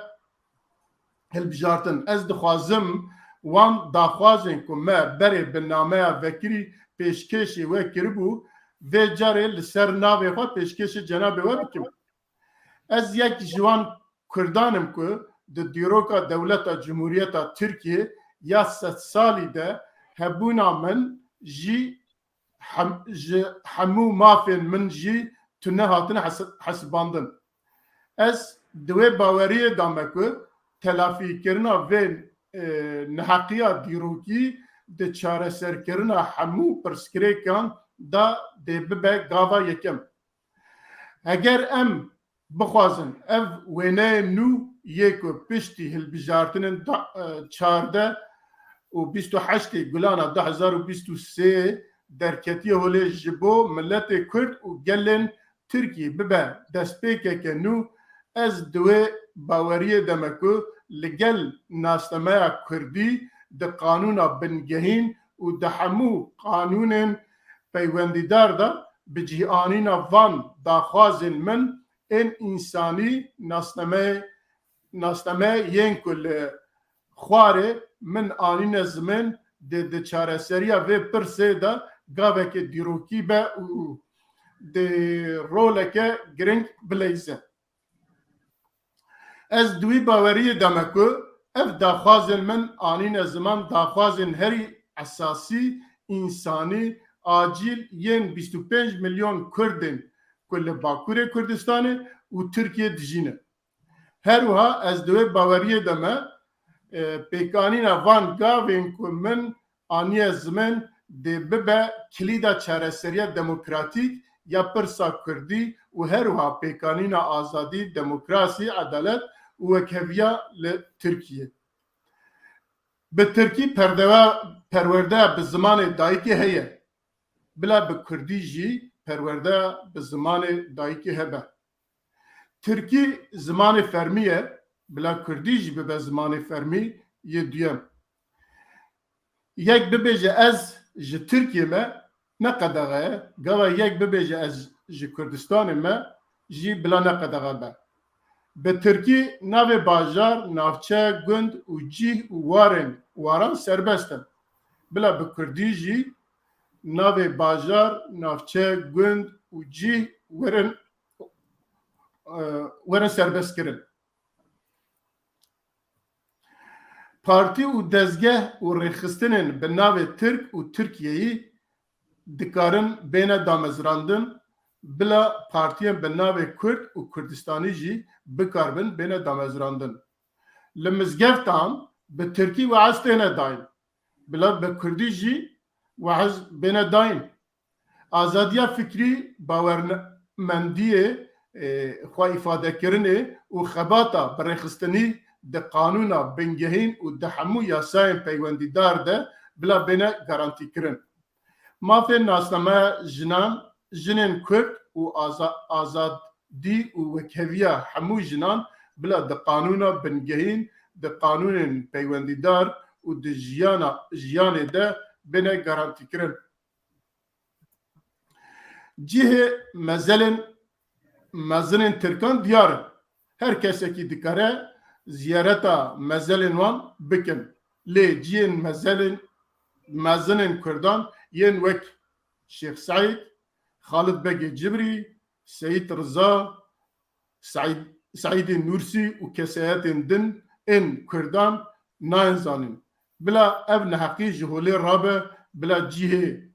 هلبجارتن از دخوازم وان داخوازن که ما بری بنامه وکری پیشکشی و کربو و جاره لسر ناوی خواه پیشکش جناب و بکم از یک جوان کردانم که ده دیروکا دولت جمهوریت ترکیه یا 100 سالی ده هبونا من جی همو مافین من جی تنه هاتن حسباندن از دوی باوریه دامه که تلافی کرنا و نحقیه دیروکی ده چاره سر کرنا همو پرسکریکان دا ده ببه گاوا یکم اگر ام بخوازن اف وینه نو یکو پشتی هلبجارتنن 14 و 28 گلانا 2023 درکتی هولی جبو ملت کرد و گلن ترکی ببه دستپیکه که نو از دوی باوریه دمکو لگل ناستمه کردی ده قانون بنگهین و ده همو قانون پیوندیدار ده بجیانین وان داخوازن من این انسانی ناستمه ین کل خواره من آنین زمن ده چاره سریا و پرسه ده گاوه که دیروکی به ده روله که گرنگ بلیزه از دوی باوری دمکو اف داخوازن من آنین زمان داخوازن هری اساسی انسانی acil yen 25 milyon Kurdin kule Bakurê Kurdistanê û Tirkiye dijîne. Her wiha ez divê baweriyê de me pêkanîna van gavên ku min aniye zimin dê bibe kilîda çareseriya demokratîk ya pirsa Kurdî û her wiha pêkanîna azadî, demokrasî, adalet û wekheviya li Tirkiye. Bi Tirkî perwerdeya bi zimanê dayîkê heye. بلا به کردی جی پرورده به زمان دایکی هبه ترکی زمان فرمیه بلا کردی جی به زمان فرمی یه دیم یک ببیجه از جی ترکیه ما نقدغه گوه یک ببیجه از جی کردستان ما جی بلا نقدغه به به ترکی ناو باجار نافچه گند و جیه و واران سربستن بلا به کردی جی ناوی باجار نافچه گند و جی ورن سربست کرن پارتی و دزگه و ریخستنن به ناوی ترک و ترکیهی دکارن بین دامزراندن بلا پارتیان به ناوی کرد و کردستانی جی بکاربن بین دامزراندن لمزگفتان به ترکی و عستینه داین بلا به کردی جی وحز بین داین آزادیا فکری باورمندیه خواه ifade کرنه و خباتا برخستنی ده قانونا بنگهین و ده همو یاساین پیوندیدار ده بلا بینه گارانتی کرن مافین ناسنامه جنین کرد و آزادی و وکهویا همو جنان بلا ده قانونا بنگهین ده قانون پیوندیدار و ده جیان ده bine garanti kirin. Cihê mezelên Tirkan diyar in. Her kesekî dikare ziyareta mezelên wan bikin. Lê cihên mezinên Kurdan yên wek Şeyh Said, Xalid Begê Cibrî, Seyid Rıza, سعید نورسی و کسایت دن ان کردان ناینزانین بلا ابن حقی جهولی رابه بلا جیه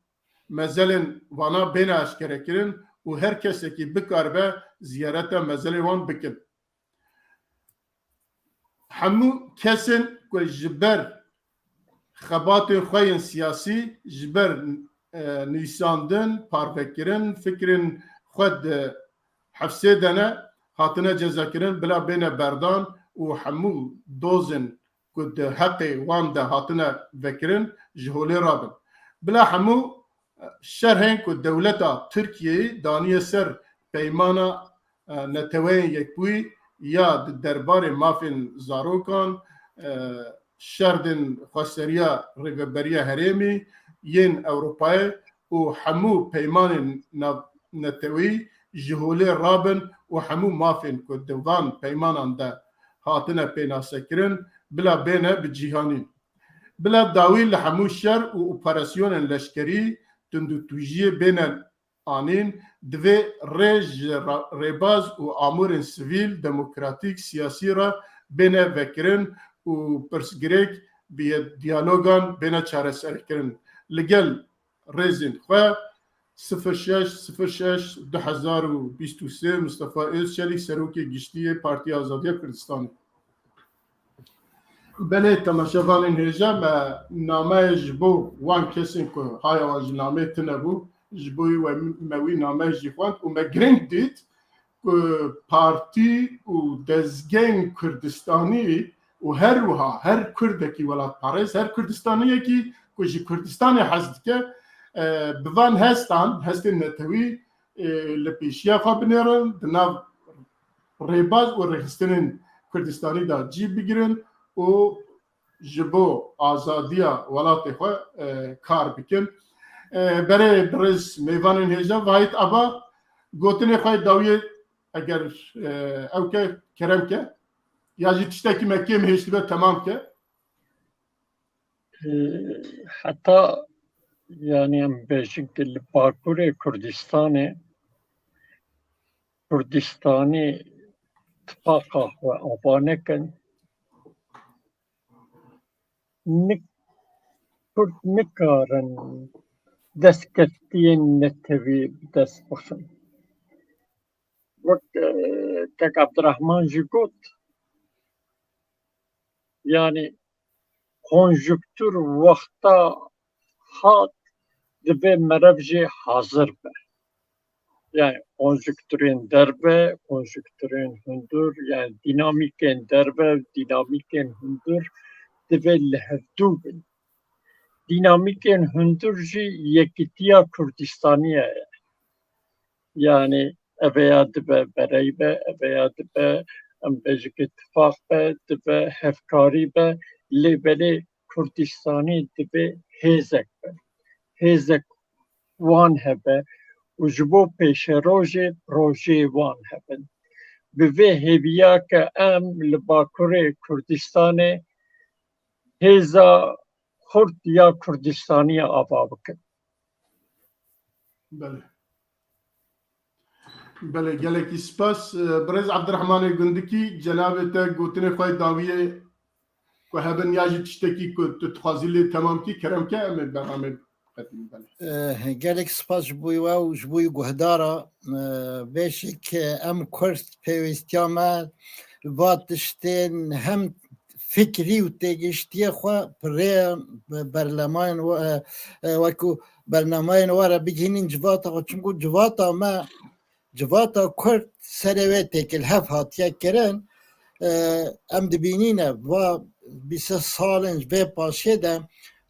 مزلن وانا بین اشکره کرن و هر کسی که بکار به زیارت مزل وان بکن همو کسن که جبر خبات خوین سیاسی جبر نیساندن پاروکرن فکرن خود حفظه دنه هاتنه جزا کرن بلا بین بردان و همو دوزن کد حق وان ده هاتنه وکرن جهولی رابن بلا همو شرحن کد دولتا ترکیه دانیه سر پیمانا نتوین یک بوی یا دربار مافین زاروکان شردن خسریا ریوبریا هرمی ین اروپای و همو پیمان نتوی جهولی رابن و همو مافین که دوان پیمانان ده هاتنه پینا سکرن بلا بینه بجیهانین بلا داویل همو شر و اپراسیون لشکری تندو توجیه بین آنین دوی ریباز و آمور سویل دموکراتیک سیاسی را بین وکرن و پرسگریک بی دیالوگان بین چاره سر کرن لگل ریزین خواه 06/06/2023 مصطفى ازشلی سروکی گشتی پارتی آزادی کردستان بله تماشاوان این هجا ما نامه جبو وان کسین که های آنج نامه تنبو جبوی و موی نامه جیخواند و ما گرنگ دید که پارتی و دزگین کردستانی و هر وها هر کردکی ولات پاریس هر کردستانی یکی که جی کردستانی حزد که بوان هستن نتوی لپیشیا خواه بنیرن دناو ریباز و رخستنین کردستانی دا جیب بگیرن و جبو آزادیا ولات خواه کار بکن برای برز میوان هجا وایت ابا گوتنی خواه داویه اگر او که کرم که یا جی تشتاکی مکه مهشتی به تمام که حتی يعني ام بشكل باكوري كردستاني اتفاقه وابانكن كرد نكارن دسكتين نتوي دس بخن وقت كاك عبد الرحمن جيقوت يعني konjüktür vakta hat ve merevci hazır be. Yani konjüktürün derbe, konjüktürün hündür, yani dinamiken derbe, dinamiken hündür ve lehevdubin. Dinamiken hündürci yekitiya Kürdistaniye. Yani eveyad be bereybe, eveyad be embejik ittifak be, ve hefkari be, lebeli Kürdistani be hezek be. هزک وان هبه و جبو پیش روژه وان هبن به هبیا که ام لباکور کردستان هزا خورد یا کردستانی آبا بکن بله گلکی سپاس برز عبدالرحمن گندکی جنابتا گوتن خواهی داویه که هبن یاجی تشتکی که تتخوازیلی تمام کی کرم که امید برنامه gelek spas buyva u jbuy guhdara beşik em kurs pevistya me vat tiştên hem fikrî û têgihiştiya xwe pirê berlemayên wekû bernamayên were bigihînin civata xwe çimku civata me civata Kurd serê wê têkil hev hatiye kirin em dibînîne va 20 salên ji vê paşê de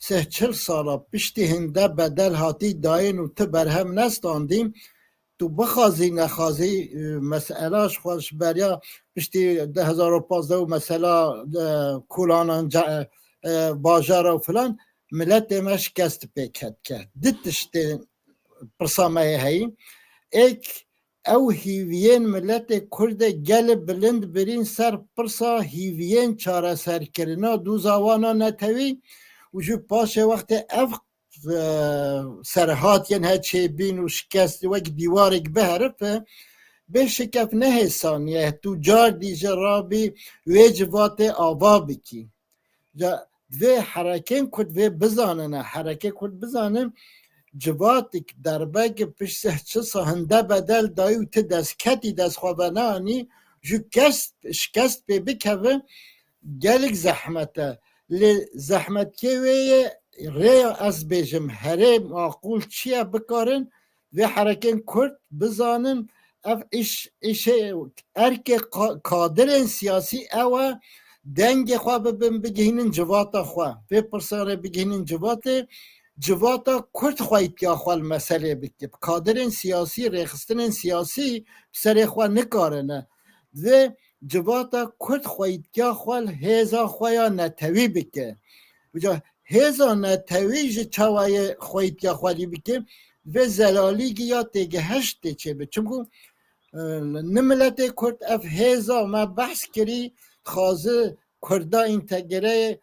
40 سالا پشتی هنده بدل هاتی داین و تو برهم نستاندیم تو بخوازی نخوازی مسئلهش خوش بریا پشتی 2015 و مثلا کولانان باجار و فلان ملت ما شکست پیکت کرد دیتشتی پرسامه هایی ایک او هیوین ملت کرد گل بلند برین سر پرسا هیوین چاره سر کرنا دو زوانا نتوی وجو باشه وقت اف سرهات ين هاد شيبين وشكاست وك ديوارك بهرف به شکف نه ثانیه تو جار دیجه رابی وی جوات آوا بکی وی حرکه کد وی بزانن حرکه کد بزانن جواتك دربك بشه چه سهنده بدل دایو ته دست کتی دست خوابنانی جو شکست به بکوه گلک زحمته لی زحمت که وی ریا از بیجم هره معقول چیه بکارن و حرکن کرد بزانن اف ایش ارک قادرن سیاسی اوه دنگ خواه بگهینن جواتا خواه و پرسانه بگهینن جواتا کرد خواهید که خواه مسئله بکه قادرن سیاسی ریخستن سیاسی سر خواه نکارنه و جواتا کرد خواهید که خواه هیزا خواه نتوی بکه هیزا نتوی جه چوای خواهید که خواهی بکه و زلالی یا تیگه هشته چه به چونکو نملت کرد اف هیزا ما بحث کری خوازه کرده انتگره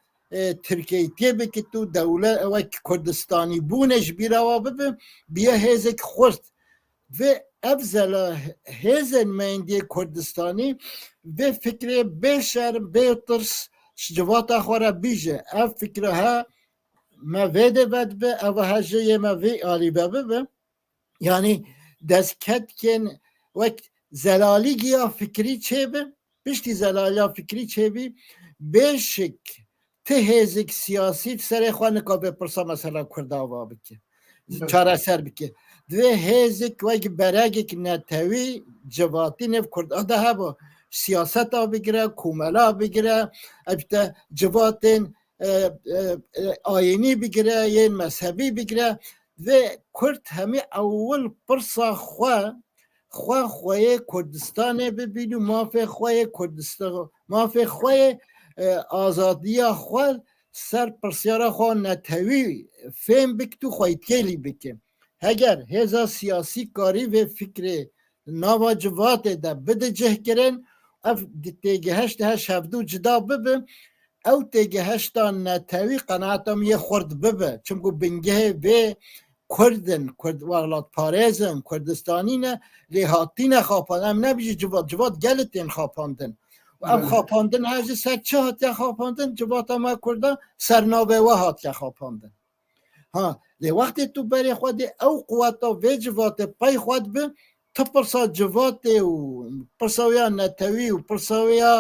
ترکیه بکه تو دولت او کردستانی بونش بیروا ببه بیا هیزک خورد و افضل هیزن مندی کردستانی و فکر بشر بیترس جوات اخوارا بیجه اف فکره ها ما ویده بد به او هجه ما وی آلی ببه یعنی دست کد کن وقت زلالی گیا فکری چه به پشتی زلالی فکری چه بی بشک ته هیزک سیاسی سر خواه نکا بپرسا مثلا کرداوا بکه چاره سر بکه دوی هیزک وگه برگه نتوی جواتی نف کرده ده با سیاست ها بگیره کوملا بگیره ابتا جواتین آینی بگیره یه مذهبی بگیره و کرد همه اول پرسا خواه کردستان ببینو مافه خواه کردستان مافه خواه آزادی خواه سر پرسیارا خواه نتوی فهم بکتو خواهید کلی بکن اگر هزا سیاسی کاری و فکر نواجوات ده بده جه کرن اف تیگه هشت هش هفدو جدا ببه او تیگه هشتا نتوی قناعتم یه خورد ببه چونکو بنگه و کرد ولات پارێزن کوردستانینە لێ هاتینە خاپان ئەم نەبیژی جوات gelê xapandin ev xapandin her ji ser çi hatiye xapandin civata me Kurda sernavê we hatiye xapandin ha lê wextê tu berê xwedê ew quweta vê civatê pey xwed bi tu pirsa civatê û pirsa ya netewî û pirsa ya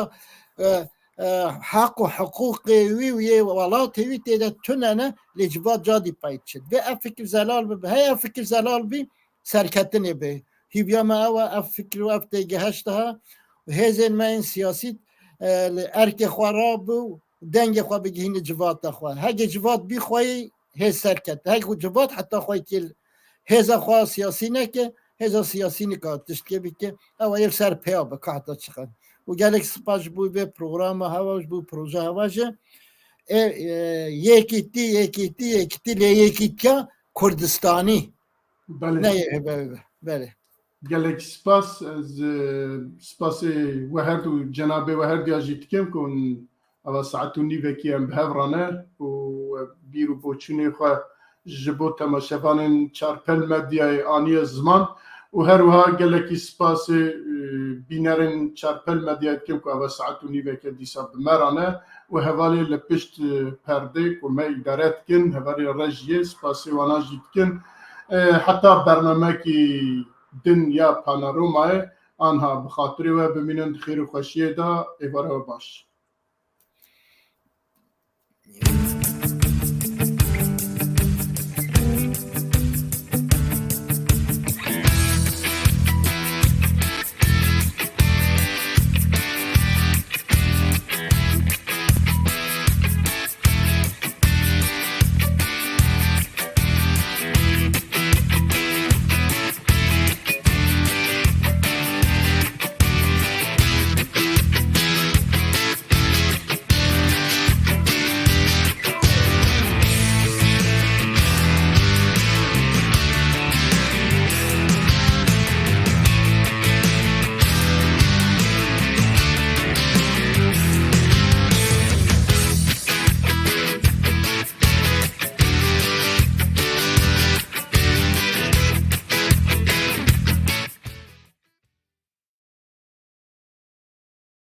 حق و حقوقی وی ولاتی وی تیده توننه لجوات جادی پایید شد و اف فکر زلال به های اف فکر زلال بی سرکتنه به هیبیا ما او اف فکر و اف تیگه هشته ها و هزین ما این سیاسی ارک خواه بو دنگ خواه بگهین جوات خواه هگه جوات بی خواهی هز سرکت هگه جوات حتی خواهی که هزا خواه سیاسی نکه هزا سیاسی نکه تشتکه بی که او ایل سر پیا بکه حتی چخن و gelek spas bû vê programa hewas bû proje hewas e yekîtî lê yekîtiya Kurdistanî bele gelek spas ez spasê we her du cenabê we her duya jî dikim ku ava saet û nîvekî em bi hev rane û bîr û boçûnê xwe ji bo temaşevanên çarpel medyayê aniye ziman û her wiha gelekî spasê bînerên çarpel medyayê dikim ku ava saet û nîveke dîsa bi me rane û hevalê li pişt perdê ku me îdare dikin hevalê rejiyê spasê wana jî dikin heta bernamekî din ya panoramayê anha bi xatirê we bimînin di xêr û xweşiyê de êvara we baş